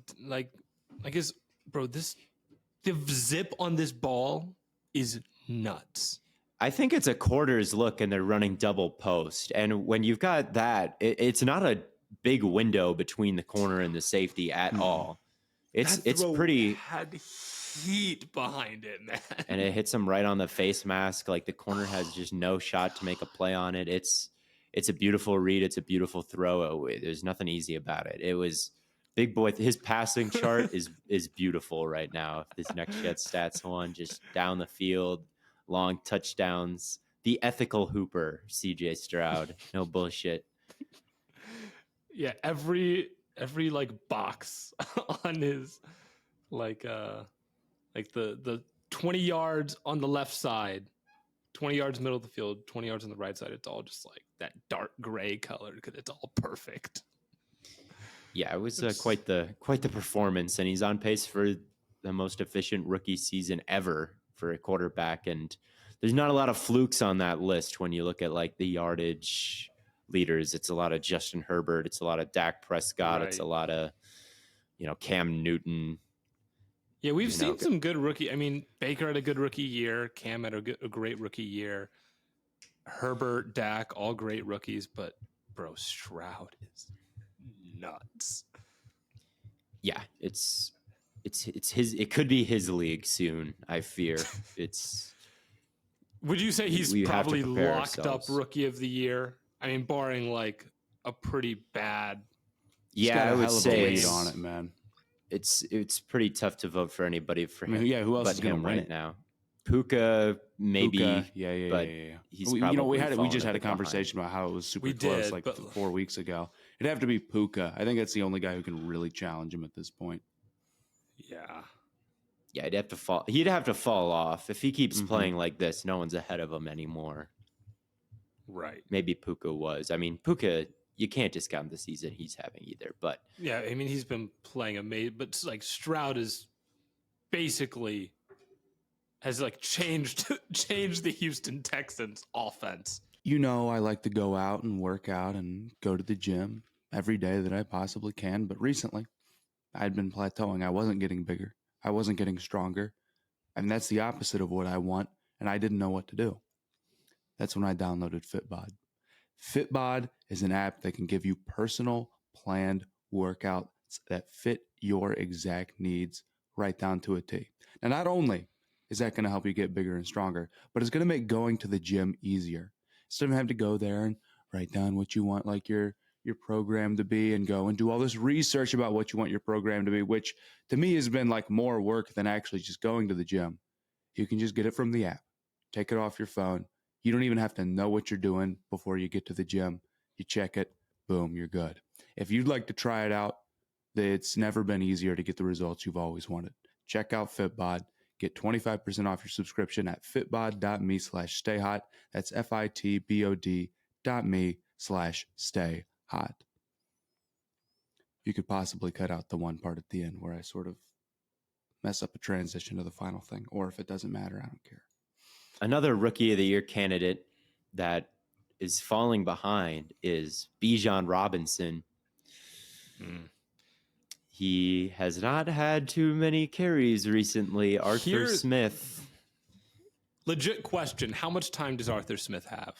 the zip on this ball is nuts. I think it's a quarters look and they're running double post, and when you've got that, it's not a big window between the corner and the safety at all. It's pretty. Had heat behind it, man. And it hits him right on the face mask. Like the corner has just no shot to make a play on it. It's a beautiful read. It's a beautiful throw. There's nothing easy about it. It was big boy. His passing chart is beautiful right now. If this next Jet Stats one, just down the field, long touchdowns. The ethical hooper, CJ Stroud. No bullshit. Yeah, every like box on his the 20 yards on the left side, 20 yards middle of the field, 20 yards on the right side, it's all just like that dark gray color because it's all perfect. Yeah, it was quite the performance, and he's on pace for the most efficient rookie season ever for a quarterback. And there's not a lot of flukes on that list when you look at like the yardage leaders. It's a lot of Justin Herbert. It's a lot of Dak Prescott. Right. It's a lot of, Cam Newton. Yeah, we've seen some good rookie. I mean, Baker had a good rookie year. Cam had a great rookie year. Herbert, Dak, all great rookies. But, bro, Stroud is nuts. Yeah, it's his. It could be his league soon. I fear it's. Would you say he's we have to probably prepare locked ourselves. up rookie of the year? I mean, barring like a pretty bad. He's got Yeah, I a would hell of a say lead it's on it, man. it's pretty tough to vote for anybody for I mean, him. yeah, who else but is going him to win right it? now? Puka, maybe. Puka. Yeah. but he's probably we fallen just a had a bit behind. conversation about how it was super We close did, like but- 4 weeks ago. It'd have to be Puka. I think that's the only guy who can really challenge him at this point. Yeah. Yeah, he'd have to fall off if he keeps Mhm. playing like this. No one's ahead of him anymore. Right. Maybe Puka was. I mean, Puka, you can't discount the season he's having either. But Yeah, I mean, he's been playing amazing, but like Stroud is basically has like changed the Houston Texans offense. You know, I like to go out and work out and go to the gym every day that I possibly can. But recently, I'd been plateauing. I wasn't getting bigger. I wasn't getting stronger. And that's the opposite of what I want. And I didn't know what to do. That's when I downloaded Fitbod. Fitbod is an app that can give you personal planned workouts that fit your exact needs right down to a T. Now, not only is that going to help you get bigger and stronger, but it's going to make going to the gym easier. Instead of having to go there and write down what you want like your program to be and go and do all this research about what you want your program to be, which to me has been like more work than actually just going to the gym. You can just get it from the app, take it off your phone. You don't even have to know what you're doing before you get to the gym. You check it, boom, you're good. If you'd like to try it out, it's never been easier to get the results you've always wanted. Check out Fitbod. Get 25% off your subscription at fitbod.me/stayhot. That's fitbod.me/stayhot. You could possibly cut out the one part at the end where I sort of mess up a transition to the final thing. Or if it doesn't matter, I don't care. another Rookie of the Year candidate that is falling behind is Bijan Robinson. He has not had too many carries recently. Arthur Smith. Legit question: how much time does Arthur Smith have?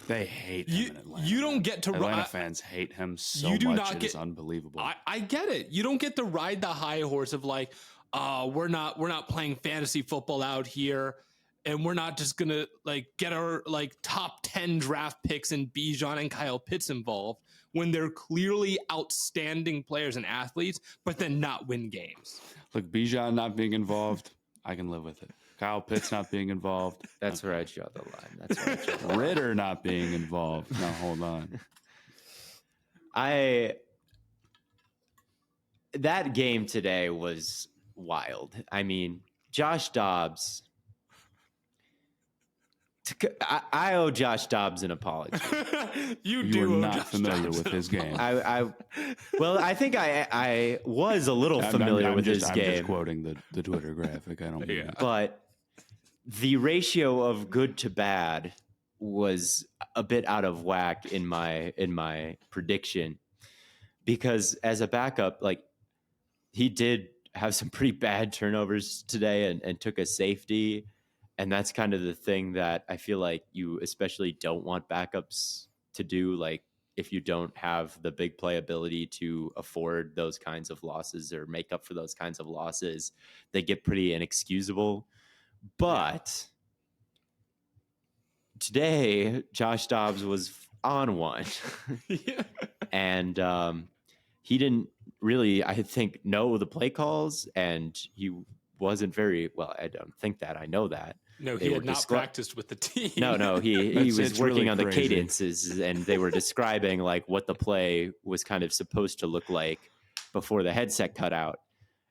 They hate him in Atlanta. You don't get to Atlanta fans hate him so you do much. not It get- is unbelievable. I get it. You don't get to ride the high horse of like, we're not playing fantasy football out here, and we're not just gonna like get our like top 10 draft picks and Bijan and Kyle Pitts involved when they're clearly outstanding players and athletes, but then not win games. Look, Bijan not being involved, I can live with it. Kyle Pitts not being involved. That's where I draw the line. That's where I draw the line. Ritter not being involved. No, hold on. That game today was wild. I mean, Josh Dobbs. I owe Josh Dobbs an apology. You You do are owe not Josh familiar Dobbs with an his game. Well, I think I was a little familiar with his I'm game. just quoting the Twitter graphic. I don't mean But the ratio of good to bad was a bit out of whack in my prediction, because as a backup, like, he did have some pretty bad turnovers today and took a safety, and that's kind of the thing that I feel like you especially don't want backups to do. Like, if you don't have the big playability to afford those kinds of losses or make up for those kinds of losses, they get pretty inexcusable. But today, Josh Dobbs was on one. And he didn't really, I think, know the play calls, and he wasn't very well. I don't think that. I know that. No, he had not practiced with the team. No, he was working really on the crazy. cadences, and they were describing like what the play was kind of supposed to look like before the headset cut out.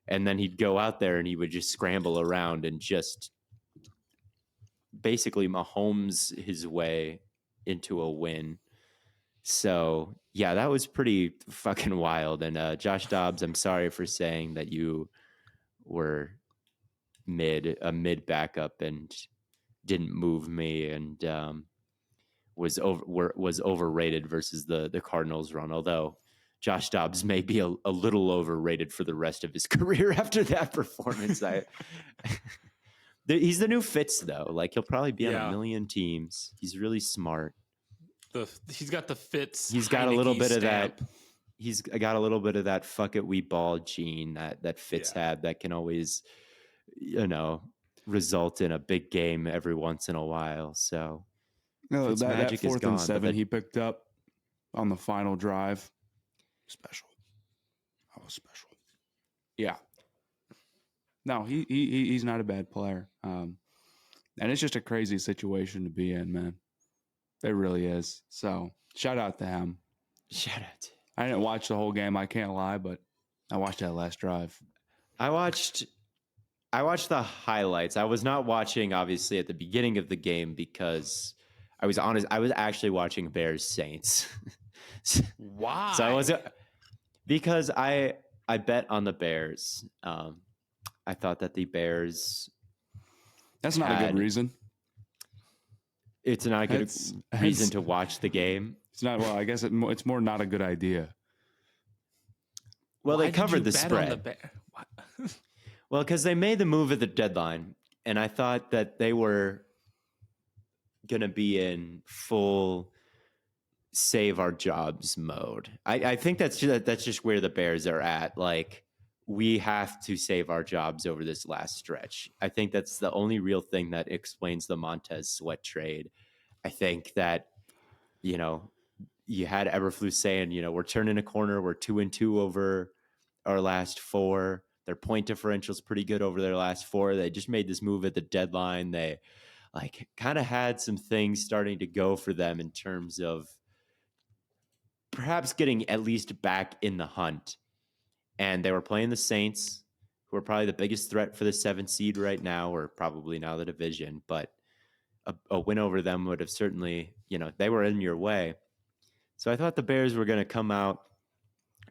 And then he'd go out there and he would just scramble around and just basically Mahomes his way into a win. So yeah, that was pretty fucking wild. And Josh Dobbs, I'm sorry for saying that you were a mid backup and didn't move me, and was overrated versus the Cardinals run. Although Josh Dobbs may be a little overrated for the rest of his career after that performance. He's the new Fitz though. Like he'll probably be on a million teams. He's really smart. He's got the Fitz. He's got a little bit stamp. of that. He's got a little bit of that fuck it we ball gene that Fitz had that can always, result in a big game every once in a while. So no, that 4th and 7 he picked up on the final drive. Special. That was special. Yeah. No, he's not a bad player. And it's just a crazy situation to be in, man. It really is. So shout out to him. Shout out. I didn't watch the whole game. I can't lie, but I watched that last drive. I watched the highlights. I was not watching, obviously, at the beginning of the game because I was honest. I was actually watching Bears Saints. Why? So because I bet on the Bears. I thought that the Bears. That's not a good reason. It's not a good reason to watch the game. It's not. Well, I guess it's more not a good idea. Well, Why they covered the bet spread. on the Well, because they made the move at the deadline, and I thought that they were going to be in full save our jobs mode. I think that's just where the Bears are at. Like, we have to save our jobs over this last stretch. I think that's the only real thing that explains the Montez Sweat trade. I think that, you had Eberflus saying, we're turning a corner. We're 2-2 over our last 4. Their point differential is pretty good over their last 4. They just made this move at the deadline. They kind of had some things starting to go for them in terms of perhaps getting at least back in the hunt. And they were playing the Saints, who are probably the biggest threat for the 7th seed right now, or probably now the division. But a win over them would have certainly, they were in your way. So I thought the Bears were going to come out,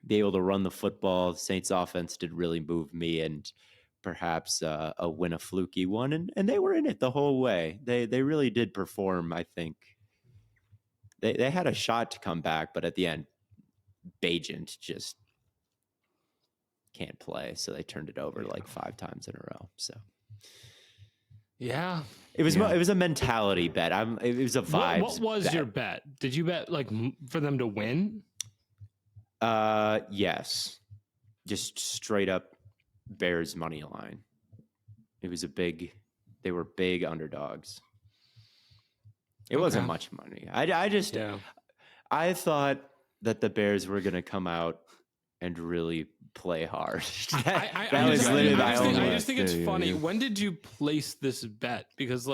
be able to run the football. The Saints offense did really move me, and perhaps win a fluky one. And they were in it the whole way. They really did perform, I think. They had a shot to come back, but at the end, Bajent just can't play. So they turned it over like 5 times in a row. So yeah. It was a mentality bet. It was a vibes. What was bet. your bet? Did you bet for them to win? Yes. Just straight up Bears money line. It was they were big underdogs. It wasn't much money. I thought that the Bears were going to come out and really play hard. I just think it's funny. When did you place this bet? Because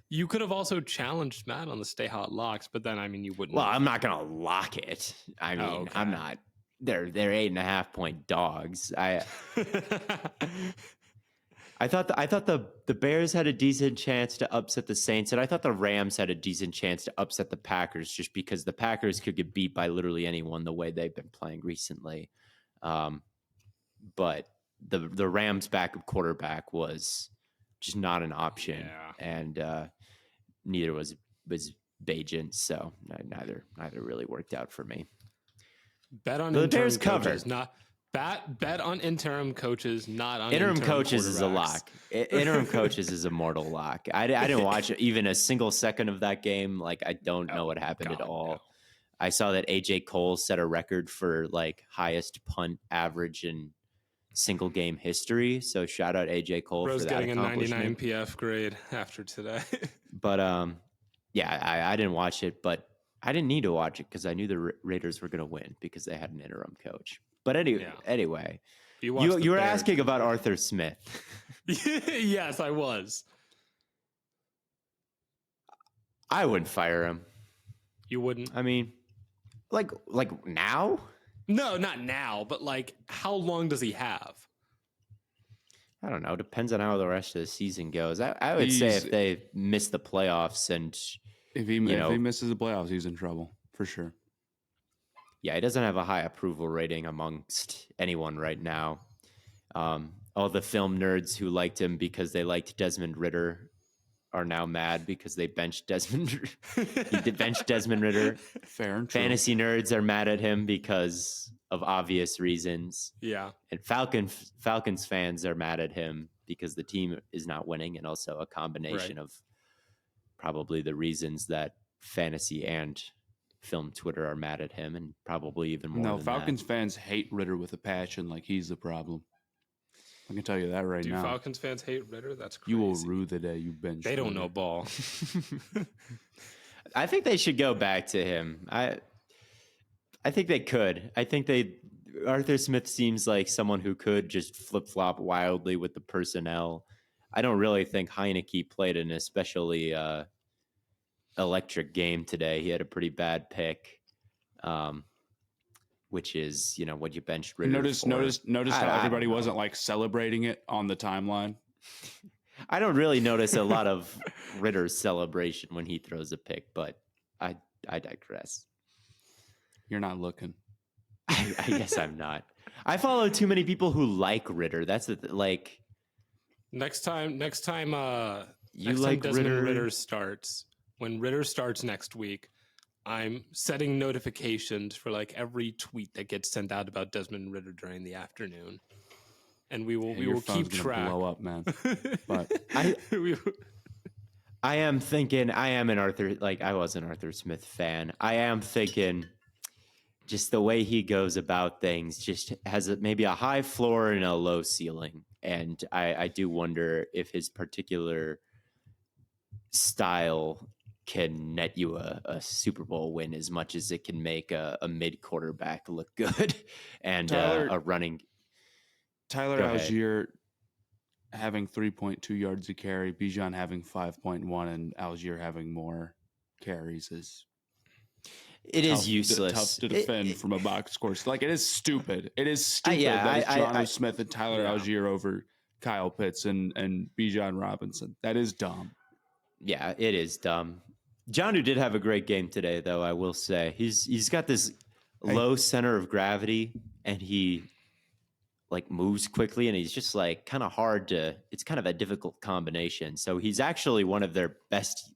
you could have also challenged Matt on the Stay Hot locks, but then you wouldn't. Well, I'm not going to lock it. I'm not. They're 8.5 point dogs. I thought the Bears had a decent chance to upset the Saints, and I thought the Rams had a decent chance to upset the Packers, just because the Packers could get beat by literally anyone the way they've been playing recently. But the Rams' backup quarterback was just not an option, and neither was Bajent, so neither really worked out for me. Bet on the Bears covered. Bet on interim coaches, not on interim coaches is a lock. Interim coaches is a mortal lock. I didn't watch even a single second of that game. I don't know what happened at all. I saw that AJ Cole set a record for like highest punt average in single game history. So shout out AJ Cole Bro's for that getting a 99 accomplishment. PF grade after today. But yeah, I didn't watch it, but I didn't need to watch it because I knew the Raiders were going to win because they had an interim coach. But anyway, you were asking about Arthur Smith. Yes, I was. I wouldn't fire him. You wouldn't? I mean, like now? No, not now, but like, how long does he have? I don't know. Depends on how the rest of the season goes. I would say if they miss the playoffs and if he misses the playoffs, he's in trouble for sure. Yeah, he doesn't have a high approval rating amongst anyone right now. All the film nerds who liked him because they liked Desmond Ridder are now mad because they benched Desmond. He did bench Desmond Ridder. Fair and true. Fantasy nerds are mad at him because of obvious reasons. Yeah. And Falcons fans are mad at him because the team is not winning, and also a combination of probably the reasons that fantasy and film Twitter are mad at him, and probably even more. No, Falcons fans hate Ridder with a passion, like he's the problem. I can tell you that right now. Do Falcons fans hate Ridder? That's crazy. You will rue the day you bench. They don't know ball. I think they should go back to him. I think they could. I think Arthur Smith seems like someone who could just flip-flop wildly with the personnel. I don't really think Heineke played an especially electric game today. He had a pretty bad pick. Which is, what you benched Ridder Notice for. how everybody wasn't like celebrating it on the timeline. I don't really notice a lot of Ridder's celebration when he throws a pick, but I digress. You're not looking. I guess I'm not. I follow too many people who like Ridder. That's like. Next time you Desmond like Ridder starts. When Ridder starts next week, I'm setting notifications for like every tweet that gets sent out about Desmond Ridder during the afternoon, and we will keep track. Blow up, man. But I am thinking. I was an Arthur Smith fan. I am thinking, just the way he goes about things, just has maybe a high floor and a low ceiling, and I do wonder if his particular style can net you a Super Bowl win as much as it can make a mid quarterback look good and a running. Tyler Algier having 3.2 yards a carry, Bijan having 5.1, and Algier having more carries is useless. Tough to defend from a box score. Like, it is stupid. It is stupid that it's Jonnu Smith and Tyler Algier over Kyle Pitts and Bijan Robinson. That is dumb. Yeah, it is dumb. Jonnu did have a great game today, though, I will say. He's got this low center of gravity, and he like moves quickly, and he's just like kind of hard to – it's kind of a difficult combination. So he's actually one of their best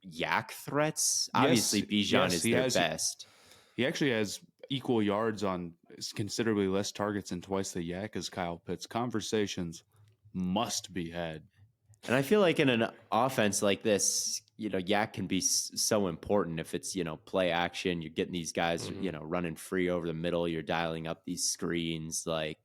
yak threats. Obviously, Bijan is their best. He actually has equal yards on considerably less targets and twice the yak as Kyle Pitts. Conversations must be had. And I feel like in an offense like this, yak can be so important if it's, play action. You're getting these guys, running free over the middle. You're dialing up these screens. Like,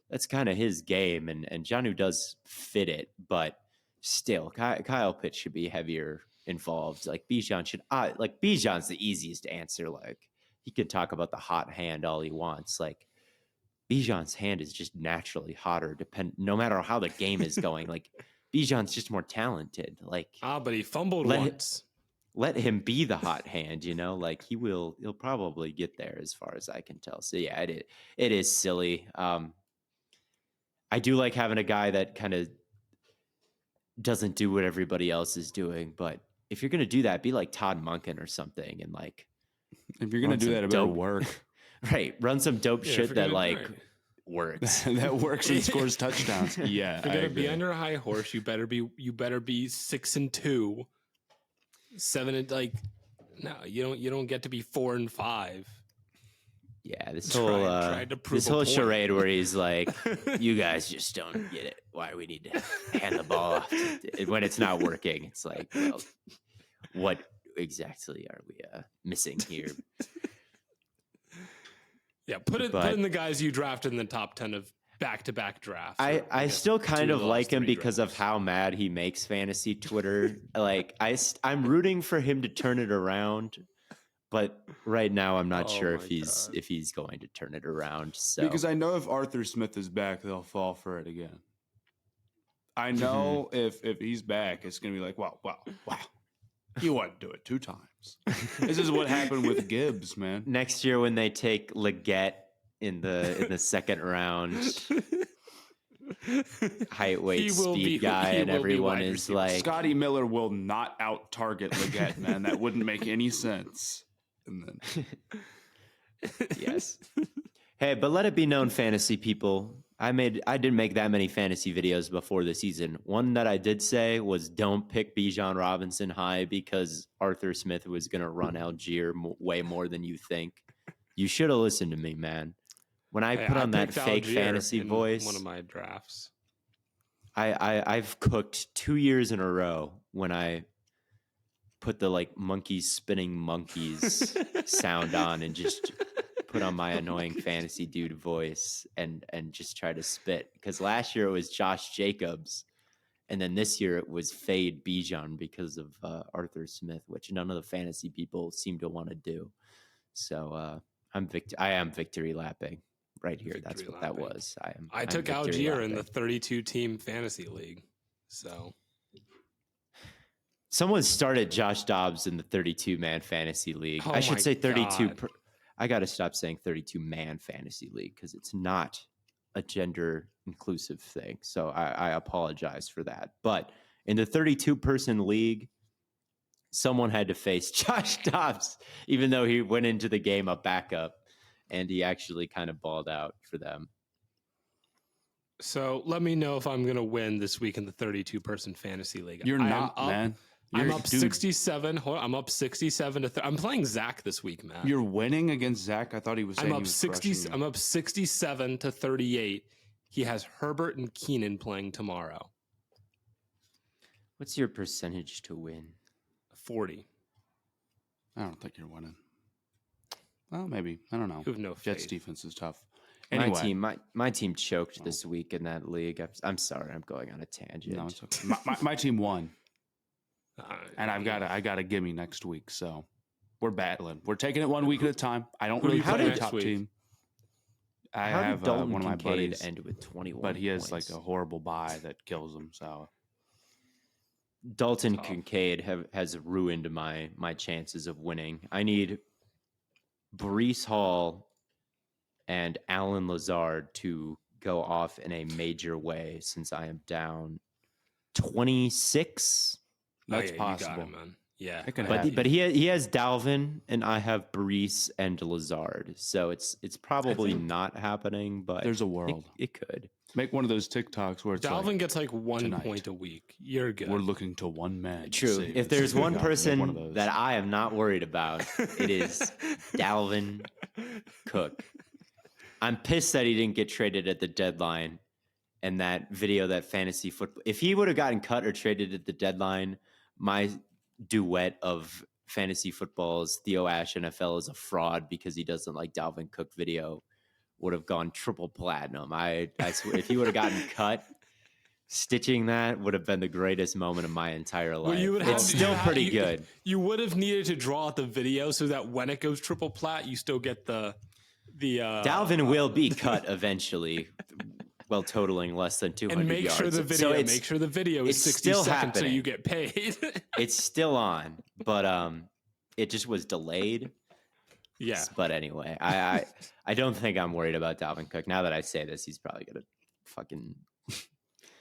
that's kind of his game. And Jonnu does fit it. But still, Kyle Pitts should be heavier involved. Like, Bijan should – Bijan's the easiest answer. Like, he can talk about the hot hand all he wants. Like, Bijan's hand is just naturally hotter no matter how the game is going. Like – Bijan's just more talented. Like, but he fumbled once. Let him be the hot hand, like he'll probably get there as far as I can tell. So yeah, it is silly. I do like having a guy that kind of doesn't do what everybody else is doing, but if you're going to do that, be like Todd Monken or something. And like, if you're going to do that, it better work. Right. Run some dope shit that works. That works and scores touchdowns. Yeah, if you're gonna be on your high horse, you better be 6-2, 7 no, you don't get to be 4-5. Yeah, this whole charade where he's like, you guys just don't get it. Why we need to hand the ball off when it's not working. It's like, well, exactly are we missing here? Yeah, put in the guys you drafted in the top 10 of back-to-back drafts. I still kind of like him because of drafts. how mad he makes fantasy Twitter. Like I'm rooting for him to turn it around, but right now I'm not sure if he's going to turn it around. So Because I know if Arthur Smith is back, they'll fall for it again. I know if he's back, it's going to be like, wow. You wouldn't do it 2 times. This is what happened with Gibbs, man. Next year when they take Leggett in the second round, height, weight, speed guy, and everyone is like, Scotty Miller will not out target Leggett, man. That wouldn't make any sense. And then yes. Hey, but let it be known, fantasy people, I didn't make that many fantasy videos before the season. One that I did say was don't pick Bijan Robinson high because Arthur Smith was going to run Algier way more than you think. You should have listened to me, man. When I put on that fake Algier fantasy voice, one of my drafts, I've cooked 2 years in a row when I put the like monkeys spinning monkeys sound on and just put on my annoying fantasy dude voice and just try to spit. Because last year it was Josh Jacobs, and then this year it was Fade Bijan because of Arthur Smith, which none of the fantasy people seem to want to do. So I am victory lapping right here. That's what that was. I took Algier in the 32-team fantasy league. So someone started Josh Dobbs in the 32-man fantasy league. I should say 32. I got to stop saying 32-man fantasy league because it's not a gender inclusive thing. So I apologize for that. But in the 32-person league, someone had to face Josh Dobbs, even though he went into the game a backup, and he actually kind of balled out for them. So let me know if I'm going to win this week in the 32-person fantasy league. You're not, man. I'm up 67. I'm up 67 to. I'm playing Zach this week, man. You're winning against Zach. I thought he was saying I'm up 60. I'm up 67 to 38. He has Herbert and Keenan playing tomorrow. What's your percentage to win? 40. I don't think you're winning. Well, maybe. I don't know. You have no Jets faith. defense is tough. Anyway, my team choked this week in that league. I'm sorry, I'm going on a tangent. No, it's okay. my team won. And I got a gimme next week, so we're battling. We're taking it 1 week at a time. I don't really play a top team. I have one of my buddies end with 21, but he has points. like a horrible bye that kills him. So Dalton Kincaid has ruined my chances of winning. I need Breece Hall and Alan Lazard to go off in a major way since I am down 26. that's possible. You got it, man. Yeah, but he has Dalvin and I have Breece and Lazard, so it's probably not happening. But there's a world it could. Make one of those TikToks where it's Dalvin like, gets like 1 tonight, point a week. You're good. We're looking to one man. True. If there's one person that I am not worried about, it is Dalvin Cook. I'm pissed that he didn't get traded at the deadline. And that video, that fantasy football, if he would have gotten cut or traded at the deadline, my duet of fantasy football's Theo Ash NFL is a fraud because he doesn't like Dalvin Cook video would have gone triple platinum. I swear, if he would have gotten cut, stitching that would have been the greatest moment of my entire life. It's still pretty good. You would have needed to draw out the video so that when it goes triple plat, you still get the Dalvin will be cut eventually. Well, totaling less than 200 and make yards. Sure the video, make sure the video is 60 seconds happening. So you get paid. It's still on, but it just was delayed. Yeah. But anyway, I don't think I'm worried about Dalvin Cook. Now that I say this, he's probably gonna fucking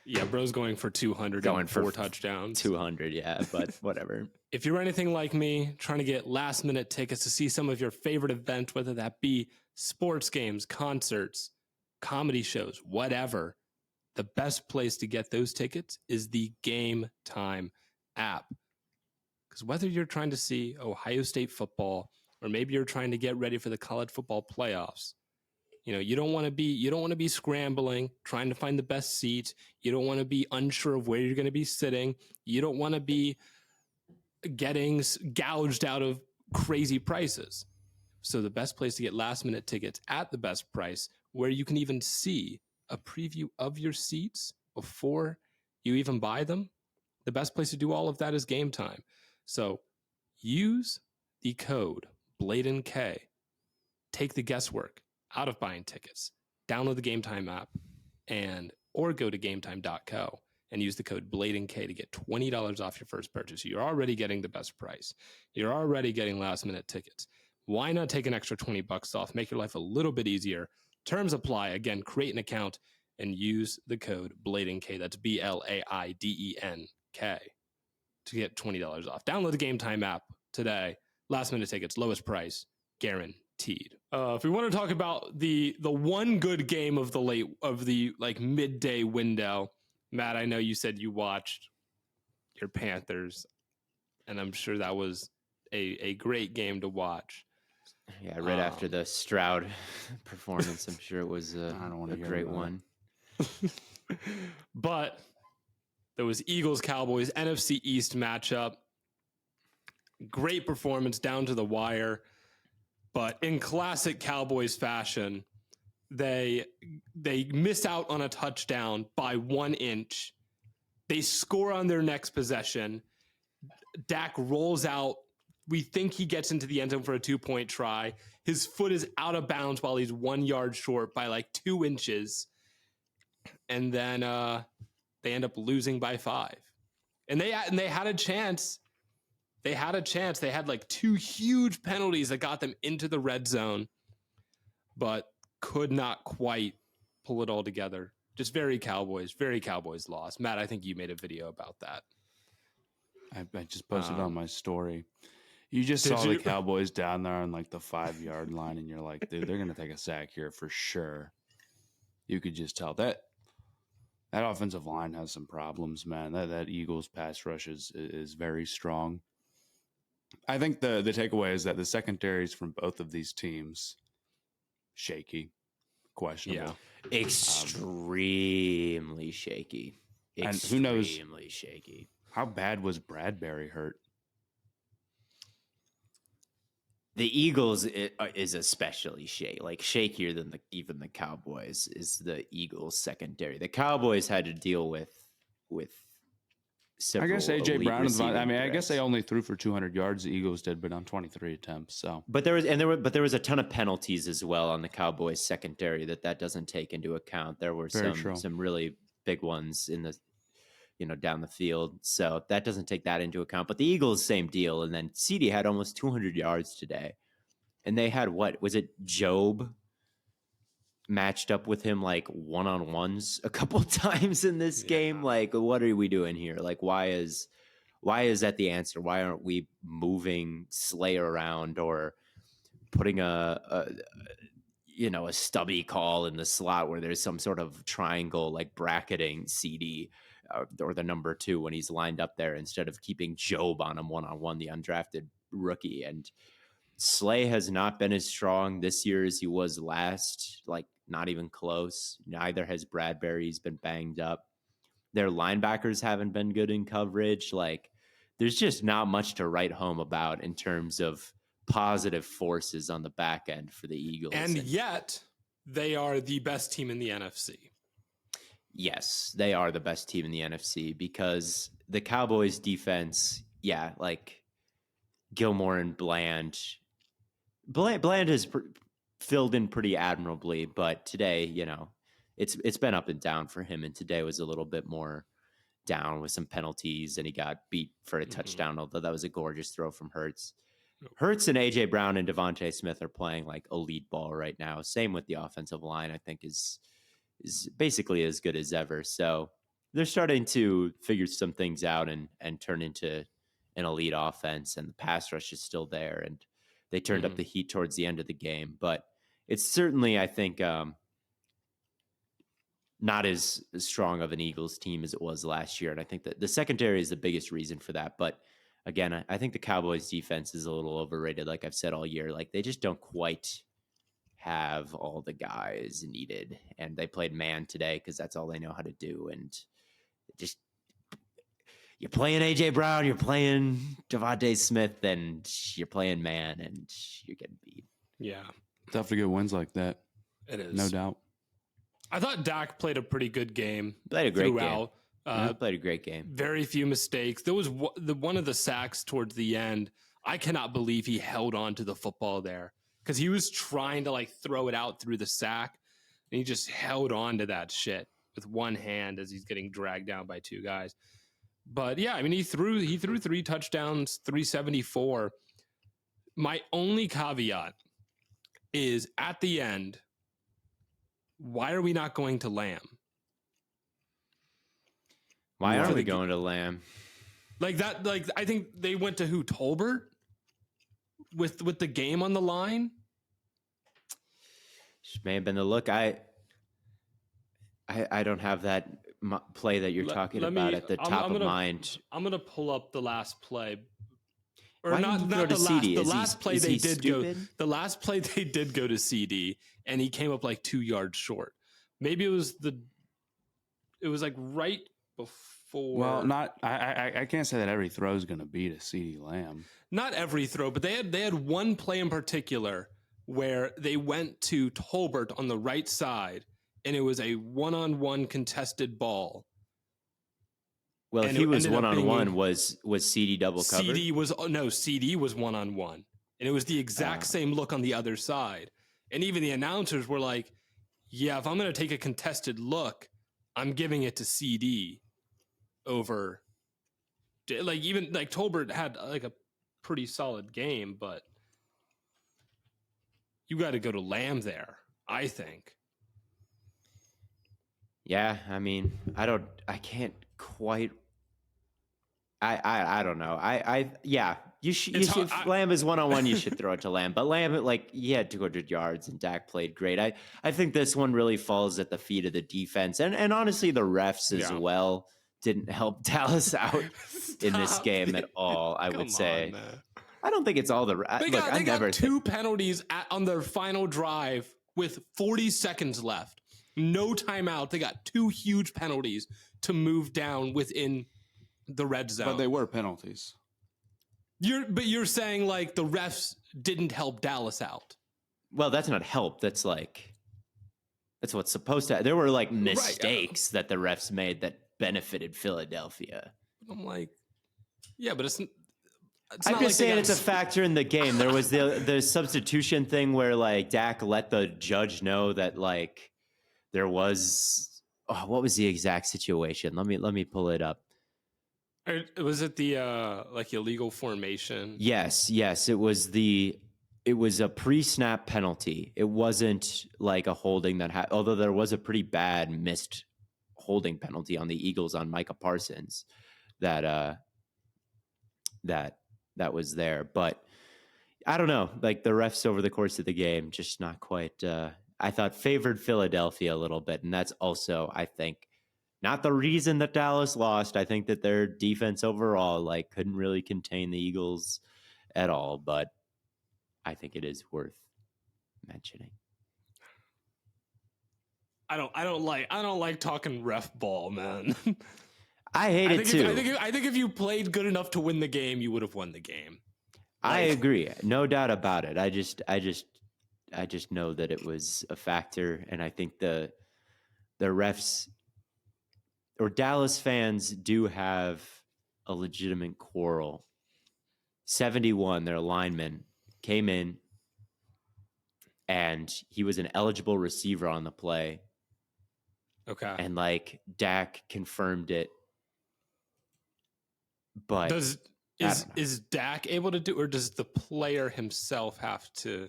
yeah, bro's going for 200, going for 4 touchdowns. 200, yeah, but whatever. If you're anything like me, trying to get last minute tickets to see some of your favorite events, whether that be sports games, concerts, comedy shows, whatever, the best place to get those tickets is the Game Time app. Because whether you're trying to see Ohio State football or maybe you're trying to get ready for the college football playoffs, you don't want to be scrambling, trying to find the best seat. You don't want to be unsure of where you're going to be sitting. You don't want to be getting gouged out of crazy prices. So the best place to get last minute tickets at the best price, where you can even see a preview of your seats before you even buy them, the best place to do all of that is Game Time. So use the code BlaidenK. Take the guesswork out of buying tickets. Download the Game Time app or go to gametime.co and use the code BlaidenK to get $20 off your first purchase. You're already getting the best price. You're already getting last minute tickets. Why not take an extra $20 off? Make your life a little bit easier. Terms apply. Again, create an account and use the code BlaidenK. That's BLAIDENK to get $20 off. Download the Game Time app today. Last minute tickets, lowest price, guaranteed. If we want to talk about the one good game of the midday window, Matt, I know you said you watched your Panthers, and I'm sure that was a great game to watch. Yeah, right after the Stroud performance, I'm sure it was I don't want a to hear great about one. But there was Eagles-Cowboys NFC East matchup. Great performance down to the wire. But in classic Cowboys fashion, they miss out on a touchdown by 1 inch. They score on their next possession. Dak rolls out. We think he gets into the end zone for a 2-point try. His foot is out of bounds while he's 1 yard short by like 2 inches. And then they end up losing by 5. And they had a chance. They had like 2 huge penalties that got them into the red zone, but could not quite pull it all together. Just very Cowboys loss. Matt, I think you made a video about that. I just posted on my story. You just saw the Cowboys down there on like the 5-yard line, and you're like, dude, they're going to take a sack here for sure. You could just tell that offensive line has some problems, man. That Eagles pass rush is very strong. I think the takeaway is that the secondaries from both of these teams, shaky, questionable. Yeah. Extremely shaky. And who knows Extremely shaky. How bad was Bradbury hurt? The Eagles is especially shakier than even the Cowboys is the Eagles secondary. The Cowboys had to deal with several. I guess AJ Brown and I guess threats. they only threw for 200 yards. The Eagles did, but on 23 attempts. So, but there was a ton of penalties as well on the Cowboys secondary that doesn't take into account. There were some really big ones in the down the field, so that doesn't take that into account. But the Eagles, same deal. And then CD had almost 200 yards today, and they had what was it? Job matched up with him like one-on-ones a couple times in this game. Like, what are we doing here? Like, why is that the answer? Why aren't we moving Slayer around or putting a stubby call in the slot where there's some sort of triangle like bracketing CD or the number 2 when he's lined up there instead of keeping Job on him one-on-one, the undrafted rookie. And Slay has not been as strong this year as he was last, like not even close. Neither has Bradbury. He's been banged up. Their linebackers haven't been good in coverage. Like, there's just not much to write home about in terms of positive forces on the back end for the Eagles. And yet they are the best team in the NFC. Yes, they are the best team in the NFC because the Cowboys defense, like Gilmore and Bland has filled in pretty admirably, but today, it's been up and down for him, and today was a little bit more down with some penalties, and he got beat for a touchdown, although that was a gorgeous throw from Hurts. Hurts and AJ Brown and Devontae Smith are playing like elite ball right now. Same with the offensive line, I think is basically as good as ever. So they're starting to figure some things out and turn into an elite offense, and the pass rush is still there, and they turned up the heat towards the end of the game. But it's certainly, I think, not as strong of an Eagles team as it was last year. And I think that the secondary is the biggest reason for that. But again, I think the Cowboys defense is a little overrated. Like I've said all year, like they just don't quite have all the guys needed. And they played man today because that's all they know how to do. And just, you're playing AJ Brown, you're playing Devontae Smith, and you're playing man, and you're getting beat. Yeah, Tough to get wins like that. it is. No doubt. I thought Dak played a pretty good game. Played a great throughout. game. Played a great game. Very few mistakes. There was one of the sacks towards the end. I cannot believe he held on to the football there because he was trying to like throw it out through the sack, and he just held on to that shit with one hand as he's getting dragged down by two guys. But yeah, I mean, he threw 3 touchdowns, 374. My only caveat is at the end, why are we not going to Lamb? Why are we going to Lamb? Like that, like I think they went to who? Tolbert with the game on the line. May have been the look. I don't have that play that you're talking about at the top of mind. I'm gonna pull up the last play, or Why not didn't you throw the to last. CD? The Is he- last play is they he did stupid? go. The last play they did go to CD, and he came up like 2 yards short. Maybe it was like right before. Well, not I can't say that every throw is going to beat a CeeDee Lamb. Not every throw, but they had one play in particular where they went to Tolbert on the right side, and it was a one-on-one contested ball. Well, And if he it was ended up being one-on-one, was CD double covered? CD was one-on-one, and it was the exact same look on the other side. And even the announcers were like, "Yeah, if I'm going to take a contested look, I'm giving it to CD over." Like even like Tolbert had like a pretty solid game, but you got to go to Lamb there, I think. Yeah, I mean, I can't quite. I don't know. Yeah, you should. If Lamb is one-on-one, you should throw it to Lamb. But Lamb, like, he had 200 yards, and Dak played great. I think this one really falls at the feet of the defense, and honestly, the refs as well didn't help Dallas out in this game at all. I would say. Man. I don't think it's all the. They got two penalties on their final drive with 40 seconds left. No timeout. They got 2 huge penalties to move down within the red zone. But they were penalties. You're saying like the refs didn't help Dallas out. Well, that's not help. That's what's supposed to. There were like mistakes that the refs made that benefited Philadelphia. I'm like, yeah, but it's I'm not just like saying it's a factor in the game. There was the substitution thing where like Dak let the judge know that like there was what was the exact situation? Let me pull it up. Was it the like illegal formation? Yes, it was a pre-snap penalty. It wasn't like a holding that although there was a pretty bad missed holding penalty on the Eagles on Micah Parsons that was there. But I don't know, like the refs over the course of the game just not quite I thought favored Philadelphia a little bit, and that's also I think not the reason that Dallas lost. I think that their defense overall like couldn't really contain the Eagles at all, but I think it is worth mentioning. I don't like talking ref ball, man. I hate it too. I think if you played good enough to win the game, you would have won the game. I agree, no doubt about it. I just know that it was a factor, and I think the refs or Dallas fans do have a legitimate quarrel. 71, their lineman came in, and he was an eligible receiver on the play. Okay. And like Dak confirmed it. But is Dak able to do, or does the player himself have to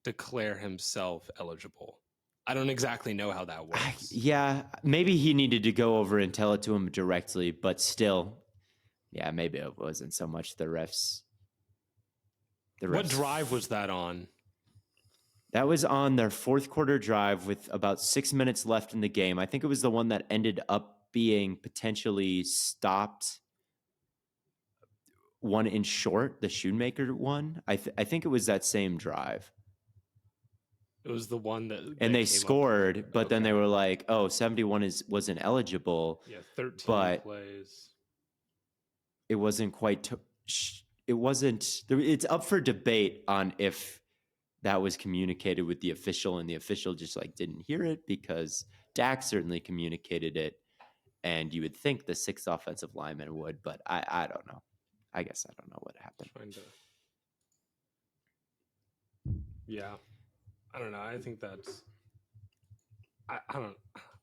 declare himself eligible? I don't exactly know how that works. Yeah, maybe he needed to go over and tell it to him directly, but still, yeah, maybe it wasn't so much the refs. What drive was that on? That was on their fourth quarter drive with about 6 minutes left in the game. I think it was the one that ended up being potentially stopped 1 inch short, the Shoemaker one. I think it was that same drive. It was the one that and they scored, but then they were like, "Oh, 71 wasn't eligible." Yeah, 13 but plays. it wasn't quite. It wasn't. It's up for debate on if that was communicated with the official, and the official just like didn't hear it, because Dak certainly communicated it, and you would think the sixth offensive lineman would, but I don't know. I guess I don't know what happened. Yeah, I don't know. I think that's. I don't.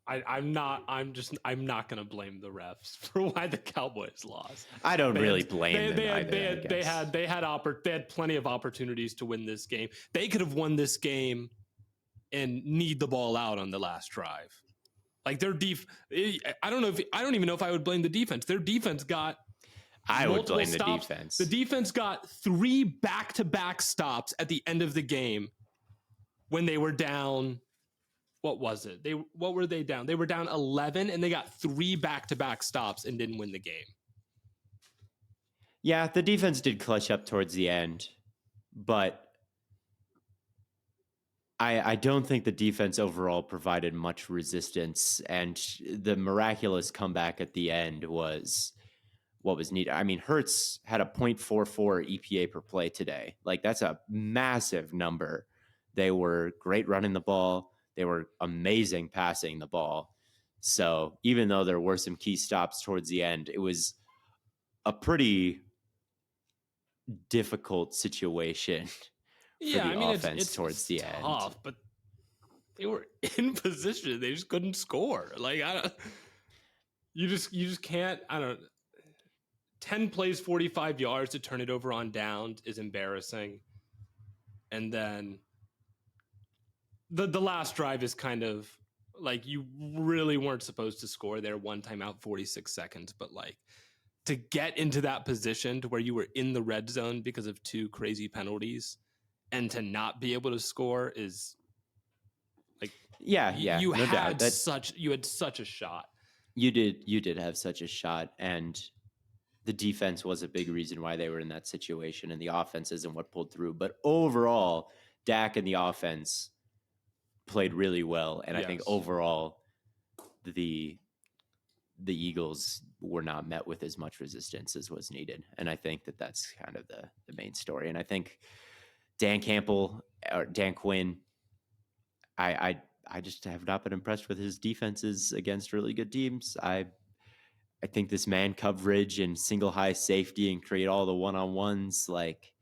I'm not gonna blame the refs for why the Cowboys lost. I don't really blame them either. They had plenty of opportunities to win this game. They could have won this game and need the ball out on the last drive. Like their I don't even know if I would blame the defense. Their defense got. I would blame stops. the defense. The defense got 3 back-to-back stops at the end of the game when they were down. What was it? What were they down? They were down 11, and they got 3 back-to-back stops and didn't win the game. Yeah, the defense did clutch up towards the end, but I don't think the defense overall provided much resistance, and the miraculous comeback at the end was what was needed. I mean, Hurts had a 0.44 EPA per play today. Like, that's a massive number. They were great running the ball. They were amazing passing the ball. So even though there were some key stops towards the end, it was a pretty difficult situation for the offense it's towards the end. But they were in position. They just couldn't score. Like, you just can't. 10 plays, 45 yards to turn it over on downs is embarrassing. And then the last drive is kind of like, you really weren't supposed to score there. 1 timeout, 46 seconds. But like, to get into that position to where you were in the red zone because of 2 crazy penalties and to not be able to score is like, you had such a shot. You did have such a shot, and the defense was a big reason why they were in that situation, and the offense isn't what pulled through. But overall, Dak and the offense played really well, and I think overall the Eagles were not met with as much resistance as was needed, and I think that's kind of the main story. And I think Dan Quinn, I just have not been impressed with his defenses against really good teams. I think this man coverage and single high safety and create all the one-on-ones, like,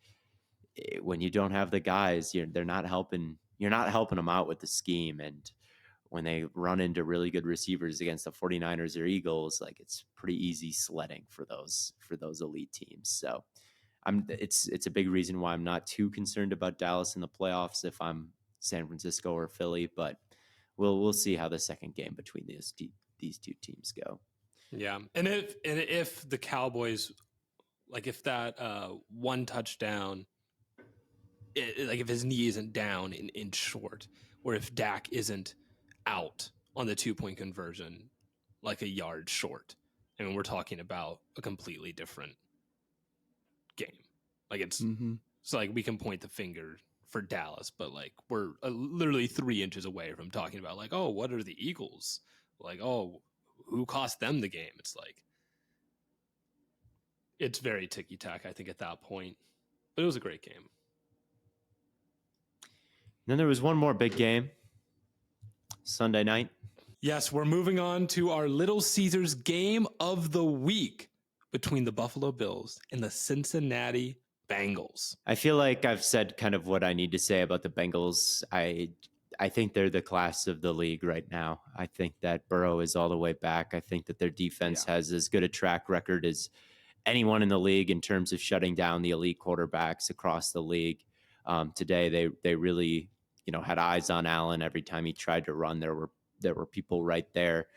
when you don't have the guys, they're not helping. You're not helping them out with the scheme. And when they run into really good receivers against the 49ers or Eagles, like, it's pretty easy sledding for those elite teams. So it's a big reason why I'm not too concerned about Dallas in the playoffs if I'm San Francisco or Philly, but we'll see how the second game between these 2 teams go. Yeah. And if the Cowboys, like, if that 1 touchdown, like, if his knee isn't down in short, or if Dak isn't out on the 2-point conversion, like a yard short, I mean, we're talking about a completely different game. Like, it's like we can point the finger for Dallas, but like, we're literally 3 inches away from talking about, like, oh, what are the Eagles? Like, oh, who cost them the game? It's like, it's very ticky-tack, I think, at that point. But it was a great game. Then there was one more big game Sunday night. Yes, we're moving on to our Little Caesars game of the week between the Buffalo Bills and the Cincinnati Bengals. I feel like I've said kind of what I need to say about the Bengals. I think they're the class of the league right now. I think that Burrow is all the way back. I think that their defense has as good a track record as anyone in the league in terms of shutting down the elite quarterbacks across the league. Today, they really, had eyes on Allen every time he tried to run. There were people right there.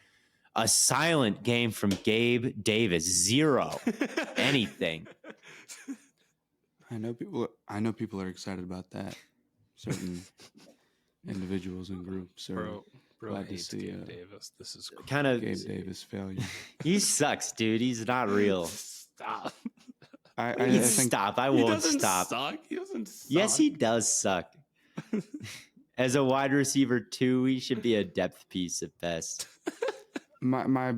A silent game from Gabe Davis, 0 anything. I know people are excited about that. Certain individuals and groups are glad to see Gabe Davis. This is kind of Gabe Davis failure. He sucks, dude. He's not real. Stop. I stop. I won't stop. He doesn't suck. Yes, he does suck. As a wide receiver too, he should be a depth piece at best. My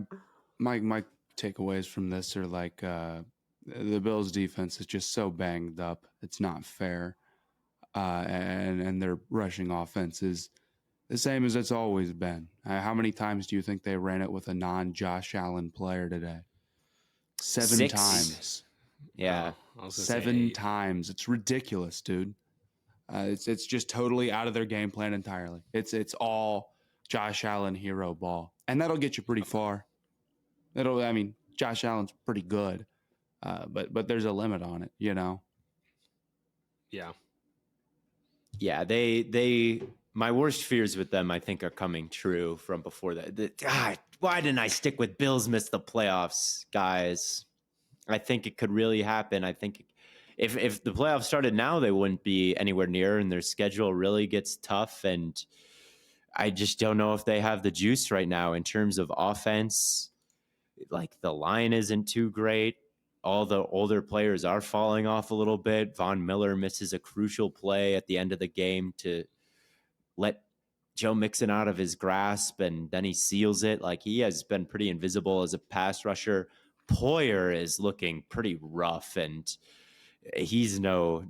takeaways from this are like The Bills' defense is just so banged up. It's not fair. And their rushing offense is the same as it's always been. How many times do you think they ran it with a non-Josh Allen player today? 7 6. times. Yeah. Oh, I was gonna say 7 8. times. It's ridiculous, dude. It's just totally out of their game plan entirely. It's all Josh Allen hero ball, and that'll get you pretty far. Josh Allen's pretty good, but there's a limit on it, you know. Yeah. Yeah, they my worst fears with them, I think, are coming true from before that. Why didn't I stick with Bills miss the playoffs, guys? I think it could really happen. I think if the playoffs started now, they wouldn't be anywhere near, and their schedule really gets tough. And I just don't know if they have the juice right now in terms of offense. Like, the line isn't too great. All the older players are falling off a little bit. Von Miller misses a crucial play at the end of the game to let Joe Mixon out of his grasp, and then he seals it. Like, he has been pretty invisible as a pass rusher. Poyer is looking pretty rough, and he's no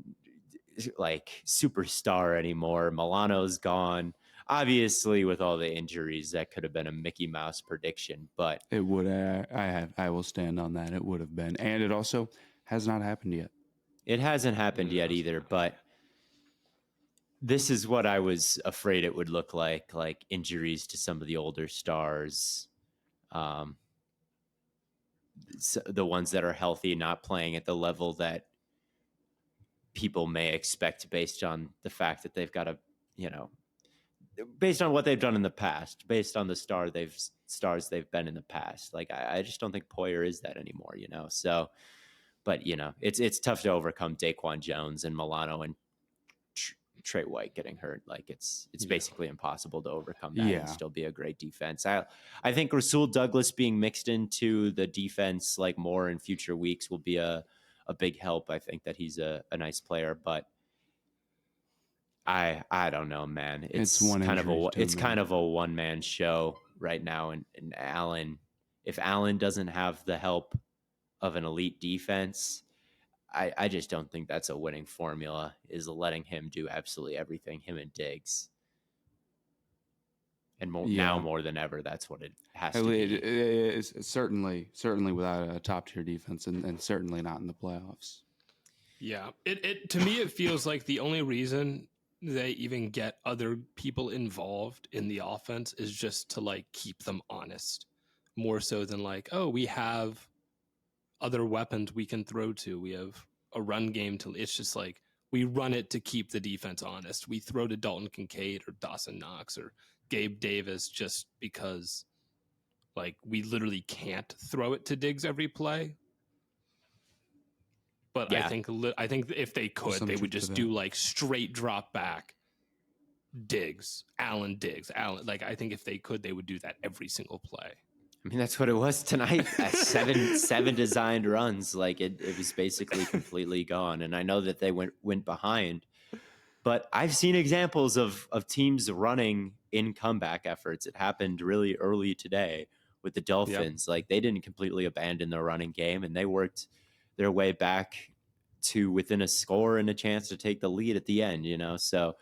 superstar anymore. Milano's gone. Obviously, with all the injuries, that could have been a Mickey Mouse prediction, but It would. I will stand on that. It would have been, and it also has not happened yet. it hasn't happened yet either. But this is what I was afraid it would look like injuries to some of the older stars. The ones that are healthy, not playing at the level that people may expect based on the fact that they've got based on what they've done in the past, based on the stars they've been in the past. Like, I just don't think Poyer is that anymore, So, but it's tough to overcome Daquan Jones and Milano and Trey White getting hurt. Like, it's basically impossible to overcome that and still be a great defense. I think Rasul Douglas being mixed into the defense like more in future weeks will be a big help. I think that he's a nice player, but I don't know, man. It's kind of a one man show right now. And Allen, if Allen doesn't have the help of an elite defense, I just don't think that's a winning formula, is letting him do absolutely everything, him and Diggs. And now more than ever, that's what it has to be. It's certainly without a top tier defense, and certainly not in the playoffs. Yeah. It to me, it feels like the only reason they even get other people involved in the offense is just to keep them honest, more so than we have other weapons we can throw to. We have a run game it's just we run it to keep the defense honest. We throw to Dalton Kincaid or Dawson Knox or Gabe Davis just because we literally can't throw it to Diggs every play. But yeah. I think if they could, they would just do straight drop back Diggs, Allen. I think if they could, they would do that every single play. I mean, that's what it was tonight. seven designed runs. It was basically completely gone. And I know that they went behind, but I've seen examples of teams running in comeback efforts. It happened really early today with the Dolphins. Yep. They didn't completely abandon their running game, and they worked their way back to within a score and a chance to take the lead at the end, So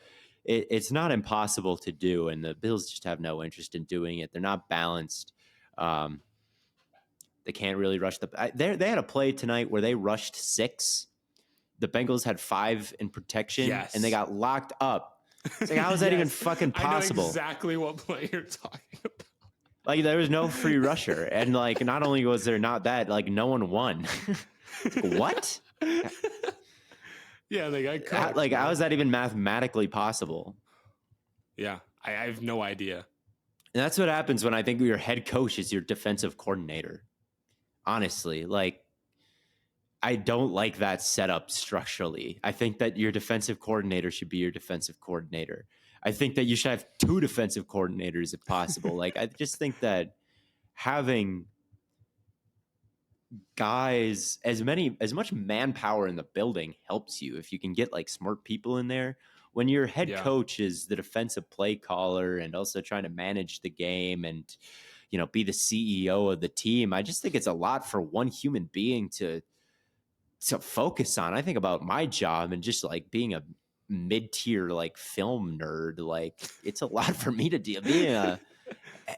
it's not impossible to do, and the Bills just have no interest in doing it. They're not balanced. They can't really rush they had a play tonight where they rushed 6. The Bengals had 5 in protection, and they got locked up. It's how is that even fucking possible? I know exactly what play you're talking about. There was no free rusher, and not only was there not that, no one won. What? Yeah, they got caught. How is that even mathematically possible? Yeah, I have no idea. And that's what happens when I think your head coach is your defensive coordinator. Honestly, I don't like that setup structurally. I think that your defensive coordinator should be your defensive coordinator. I think that you should have 2 defensive coordinators if possible. I just think that having guys, as much manpower in the building helps you if you can get smart people in there. When your head coach is the defensive play caller and also trying to manage the game and be the CEO of the team, I just think it's a lot for one human being to to focus on. I think about my job and just like being a mid-tier like film nerd. Like it's a lot for me to do. Being a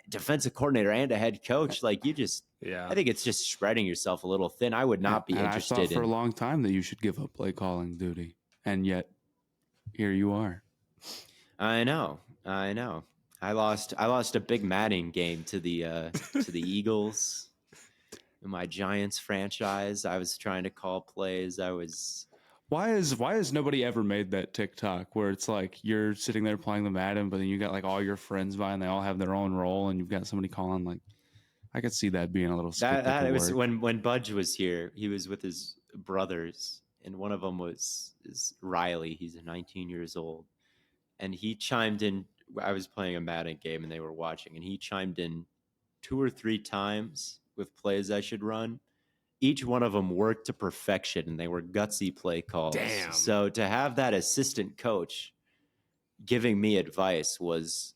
defensive coordinator and a head coach, like you just, Yeah. I think it's just spreading yourself a little thin. I would not be and interested I thought for a in. long time that you should give up play calling duty, and yet here you are. I know. I lost a big Madden game to the Eagles in my Giants franchise. I was trying to call plays. Why has nobody ever made that TikTok where it's like you're sitting there playing the Madden, but then you got like all your friends by and they all have their own role, and you've got somebody calling? Like, I could see that being a little skeptical. That it was when Budge was here. He was with his brothers, and one of them is Riley. He's 19 years old, and he chimed in. I was playing a Madden game, and they were watching, and he chimed in 2 or 3 times with plays I should run. Each one of them worked to perfection, and they were gutsy play calls. Damn. So to have that assistant coach giving me advice was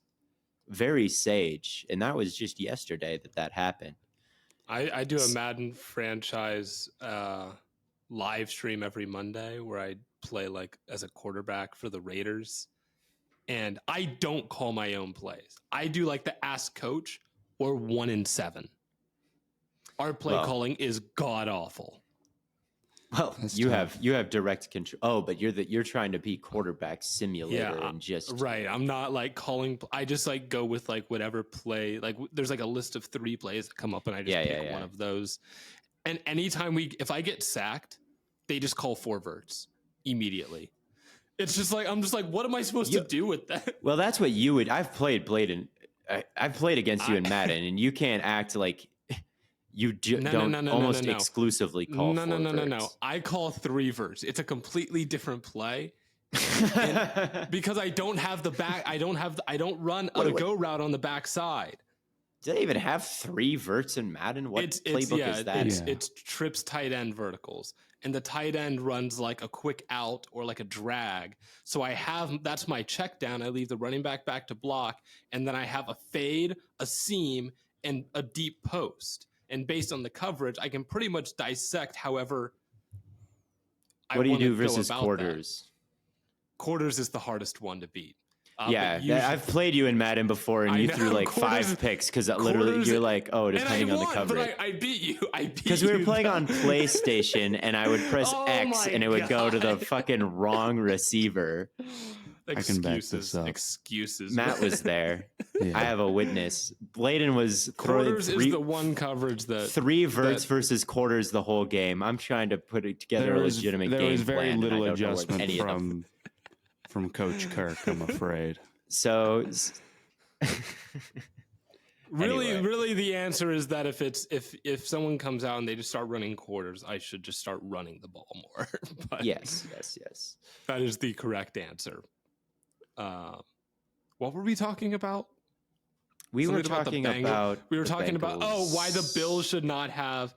very sage, and that was just yesterday that happened. I do a Madden franchise live stream every Monday where I play like as a quarterback for the Raiders, and I don't call my own plays. I do like the ask coach or 1 in 7. Our play calling is god awful. Well, you have direct control. Oh, but you're trying to be quarterback simulator and just right. I'm not like calling. I just like go with like whatever play. Like there's like a list of 3 plays that come up, and I just pick one of those. And anytime if I get sacked, they just call 4 verts immediately. It's just like I'm just like, what am I supposed to do with that? Well, that's what you would. I've played Blaiden. I've played against you in Madden, and you can't act like. You don't almost exclusively call No. I call 3 verts. It's a completely different play. Because I don't have the back. I don't run a go route on the backside. Do they even have 3 verts in Madden? What playbook is that? It's trips tight end verticals. And the tight end runs like a quick out or like a drag. So that's my check down. I leave the running back to block. And then I have a fade, a seam, and a deep post. And based on the coverage, I can pretty much dissect however What do you do versus quarters? That. Quarters is the hardest one to beat. I've played you in Madden before, and you threw like 5 picks because literally you're like, oh, depending on the coverage. But I beat you. Because we were playing on PlayStation, and I would press X, and it would go to the fucking wrong receiver. I can back this up. Excuses. Matt was there. I have a witness. Blaiden was quarters is the one coverage that 3 verts versus quarters the whole game. I'm trying to put it together a legitimate game plan. There was very little adjustment from Coach Kirk, I'm afraid. So really the answer is that if someone comes out and they just start running quarters, I should just start running the ball more. But yes. That is the correct answer. What were we talking about? We were talking about why the Bills should not have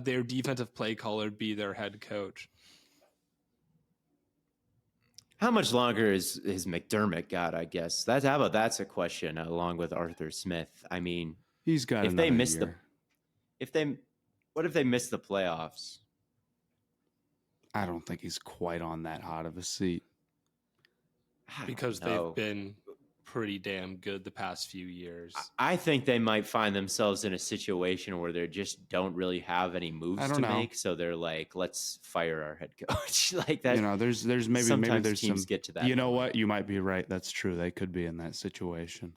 their defensive play caller be their head coach. How much longer is McDermott got? I guess that's a question along with Arthur Smith. I mean, he's got. What if they miss the playoffs? I don't think he's quite on that hot of a seat. Because they've been pretty damn good the past few years. I think they might find themselves in a situation where they just don't really have any moves to make, so they're like, "Let's fire our head coach." Like that. There's maybe there's teams some get to that. You know what? You might be right. That's true. They could be in that situation.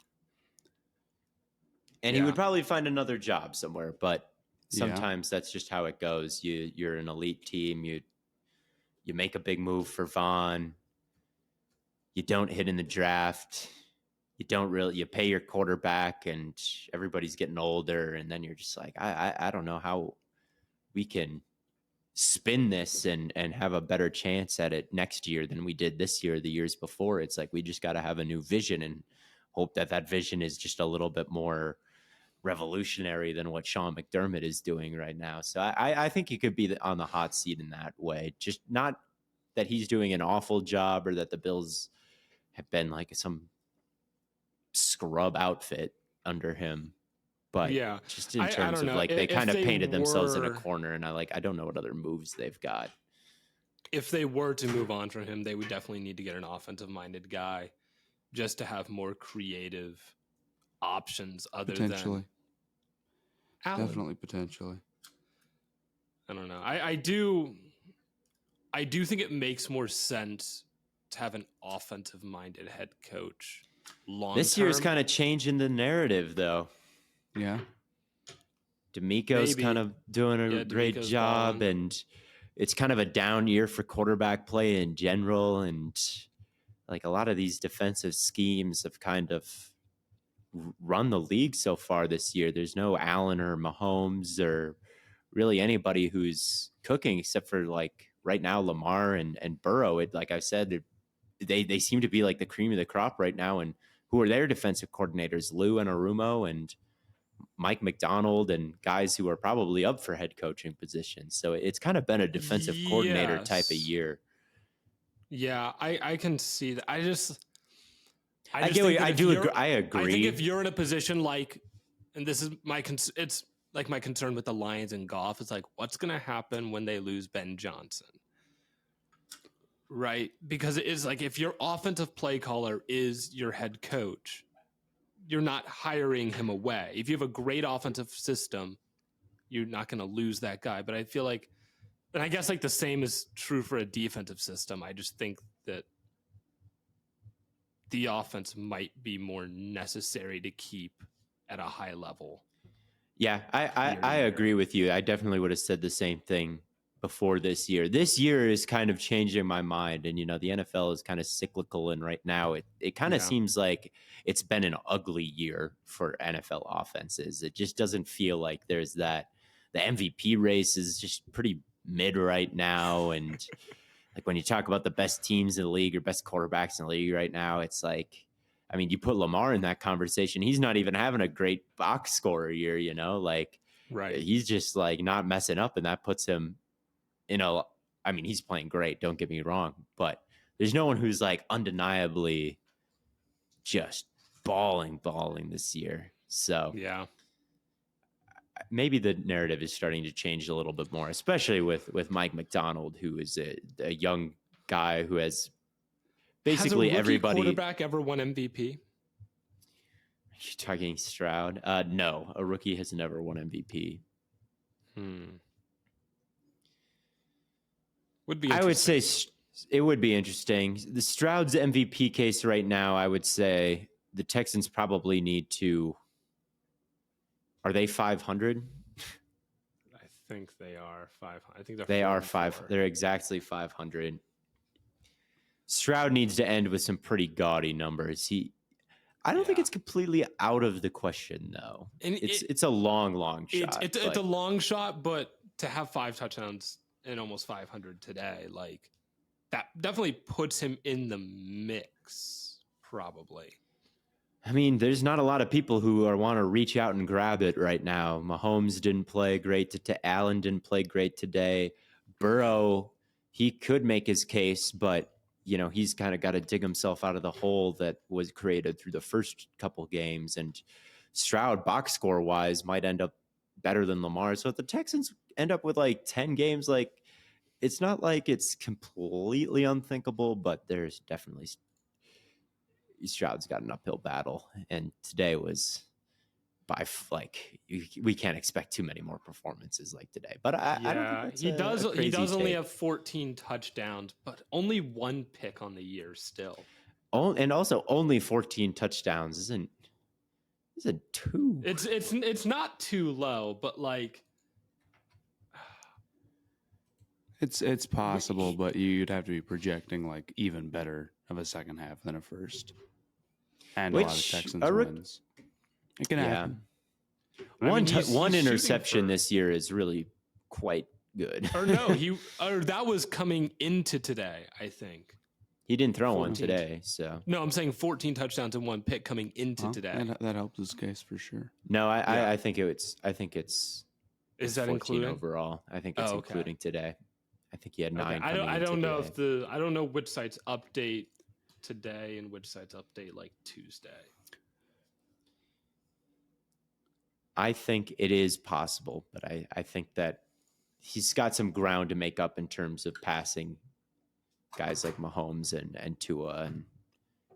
And he would probably find another job somewhere, but sometimes that's just how it goes. You're an elite team. You make a big move for Vaughn. You don't hit in the draft. You pay your quarterback, and everybody's getting older. And then you're just like, I don't know how we can spin this and have a better chance at it next year than we did this year, the years before. It's like, we just got to have a new vision and hope that vision is just a little bit more revolutionary than what Sean McDermott is doing right now. So I think he could be on the hot seat in that way. Just not that he's doing an awful job or that the Bills have been like some scrub outfit under him. But Yeah. just in I terms don't of know. like they If kind of they painted themselves in a were- corner, and I don't know what other moves they've got. If they were to move on from him, they would definitely need to get an offensive-minded guy just to have more creative options other Potentially. than Allen. Definitely potentially. I don't know. I do think it makes more sense to have an offensive-minded head coach long This year is term. kind of changing the narrative, though. Yeah. D'Amico's Maybe. kind of doing a Yeah, great D'Amico's job, balling. and it's kind of a down year for quarterback play in general. And like a lot of these defensive schemes have kind of run the league so far this year. There's no Allen or Mahomes or really anybody who's cooking except for like right now Lamar and Burrow. It, like I said, they seem to be like the cream of the crop right now. And who are their defensive coordinators? Lou and Arumo and Mike McDonald and guys who are probably up for head coaching positions. So it's kind of been a defensive coordinator type of Yes. year. Yeah, I can see that. I just I get think what that I if do. you're- I agree. I think if you're in a position like, and this is my it's like my concern with the Lions and Goff is like, what's going to happen when they lose Ben Johnson? Right? Because it is like if your offensive play caller is your head coach, you're not hiring him away. If you have a great offensive system, you're not going to lose that guy. But I feel like, and I guess like the same is true for a defensive system. I just think that the offense might be more necessary to keep at a high level. Yeah, I agree with you. I definitely would have said the same thing before this year. This year is kind of changing my mind. And, you know, the NFL is kind of cyclical. And right now it kind of seems like it's been an ugly year for NFL offenses. It just doesn't feel like there's that. The MVP race is just pretty mid right now. And like when you talk about the best teams in the league or best quarterbacks in the league right now, it's like, I mean, you put Lamar in that conversation. He's not even having a great box score year, you know, like he's just like not messing up. And that puts him in a, I mean, he's playing great. Don't get me wrong, but there's no one who's like undeniably just balling this year. So yeah, maybe the narrative is starting to change a little bit more, especially with Mike McDonald, who is a young guy who has basically has a rookie everybody. quarterback ever won MVP? You're talking Stroud? No, a rookie has never won MVP. Would be. I would say it would be interesting. The Stroud's MVP case right now, I would say the Texans probably need to. Are they 500? I think they are 500. I think they are 5. They're exactly 500. Stroud needs to end with some pretty gaudy numbers. I don't think it's completely out of the question, though. And it's a long shot. It's a long shot, but to have 5 touchdowns and almost 500 today, like that definitely puts him in the mix, probably. I mean, there's not a lot of people who want to reach out and grab it right now. Mahomes didn't play great today. Allen didn't play great today. Burrow, he could make his case, but you know, he's kind of got to dig himself out of the hole that was created through the first couple games. And Stroud, box score wise, might end up better than Lamar. So if the Texans end up with like 10 games, like it's not like it's completely unthinkable, but there's definitely Stroud's got an uphill battle. And today was we can't expect too many more performances like today. But I don't think he does only have 14 touchdowns, but only 1 pick on the year still. And also only 14 touchdowns isn't too. It's not too low, but like it's possible, but you'd have to be projecting like even better of a second half than a first. And a lot of Texans wins. It can happen. One interception this year is really quite good. Or no, that was coming into today, I think. He didn't throw one today, so. No, I'm saying 14 touchdowns and 1 pick coming into today. That helps his case for sure. No, I think it's. Is that including overall? I think it's including today. I think he had 9. I don't know I don't know which sites update today and which sites update like Tuesday. I think it is possible, but I think that he's got some ground to make up in terms of passing guys like Mahomes and Tua, and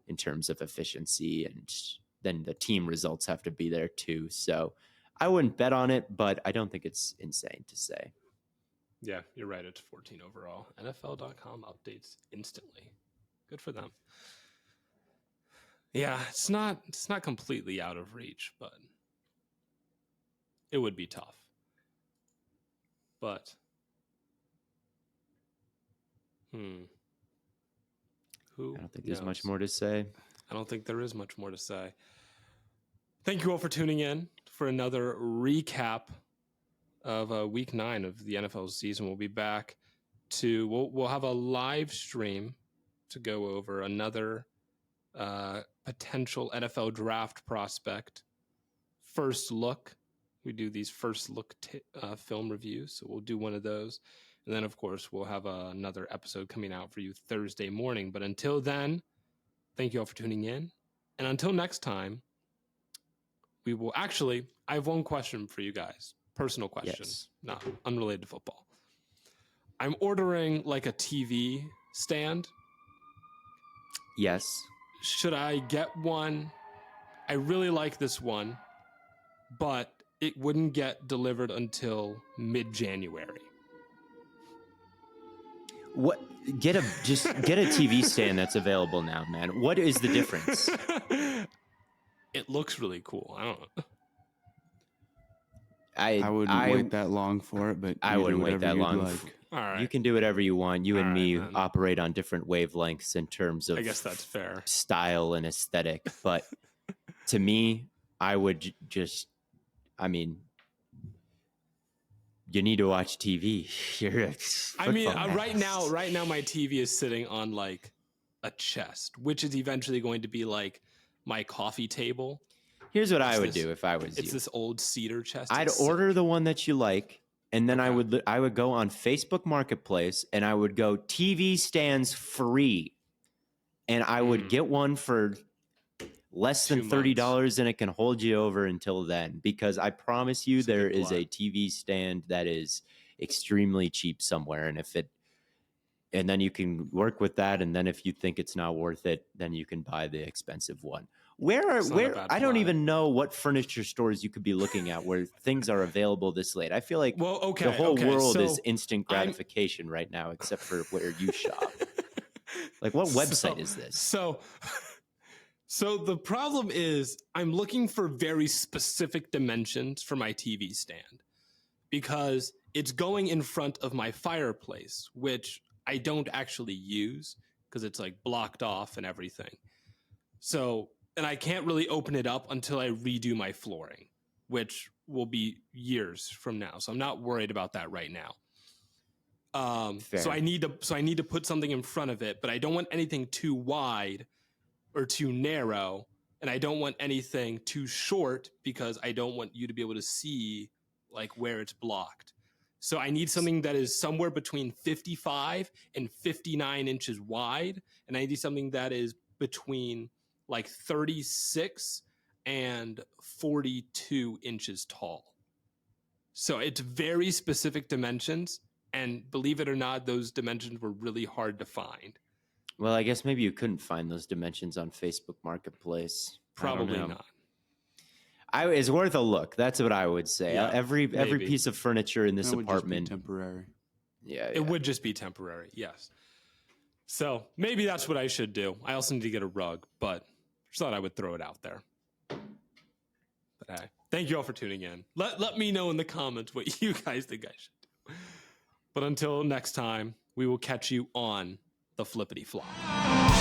in terms of efficiency, and then the team results have to be there too. So I wouldn't bet on it, but I don't think it's insane to say. Yeah, you're right. It's 14 overall. NFL.com updates instantly. Good for them. Yeah, it's not completely out of reach, but it would be tough. But who I don't think there's knows? much more to say. I don't think there is much more to say. Thank you all for tuning in for another recap of week 9 of the NFL season. We'll be back to we'll have a live stream to go over another potential NFL draft prospect first look. We do these first look film reviews, so we'll do one of those. And then, of course, we'll have another episode coming out for you Thursday morning. But until then, thank you all for tuning in. And until next time, we will actually, I have one question for you guys. Personal question, Yes. not unrelated to football. I'm ordering like a TV stand. Yes. Should I get one? I really like this one, but it wouldn't get delivered until mid-January. What? Get a TV stand that's available now, man. What is the difference? It looks really cool. I don't know. I wouldn't wait that long for it, but I you wouldn't do wait whatever that you'd long. like. All right. You can do whatever you want. You All and right, me man. operate on different wavelengths in terms of I guess that's fair. style and aesthetic. But to me, I would I mean, you need to watch TV. Right now my TV is sitting on like a chest, which is eventually going to be like my coffee table. Here's what I would do if I was you. It's this old cedar chest. I'd order the one that you like, and then Okay. I would go on Facebook Marketplace, and I would go TV stands free, and I would get one for less than 2 $30, and it can hold you over until then. Because I promise you, there is a TV stand that is extremely cheap somewhere, and then you can work with that, and then if you think it's not worth it, then you can buy the expensive one. Where I don't even know what furniture stores you could be looking at where things are available this late. I feel like the whole world is instant gratification right now, except for where you shop. Like, what website is this? So the problem is I'm looking for very specific dimensions for my TV stand because it's going in front of my fireplace, which I don't actually use because it's like blocked off and everything. So, and I can't really open it up until I redo my flooring, which will be years from now. So I'm not worried about that right now. So I need to put something in front of it, but I don't want anything too wide or too narrow, and I don't want anything too short because I don't want you to be able to see like where it's blocked. So I need something that is somewhere between 55 and 59 inches wide, and I need something that is between like 36 and 42 inches tall. So it's very specific dimensions, and believe it or not, those dimensions were really hard to find. Well, I guess maybe you couldn't find those dimensions on Facebook Marketplace. Probably not. It's worth a look. That's what I would say. Yeah, every maybe. piece of furniture in this That would just be apartment, temporary. yeah, It would just be temporary, yes. So maybe that's what I should do. I also need to get a rug, but just thought I would throw it out there. But hey, thank you all for tuning in. Let me know in the comments what you guys think I should do. But until next time, we will catch you on the flippity flop.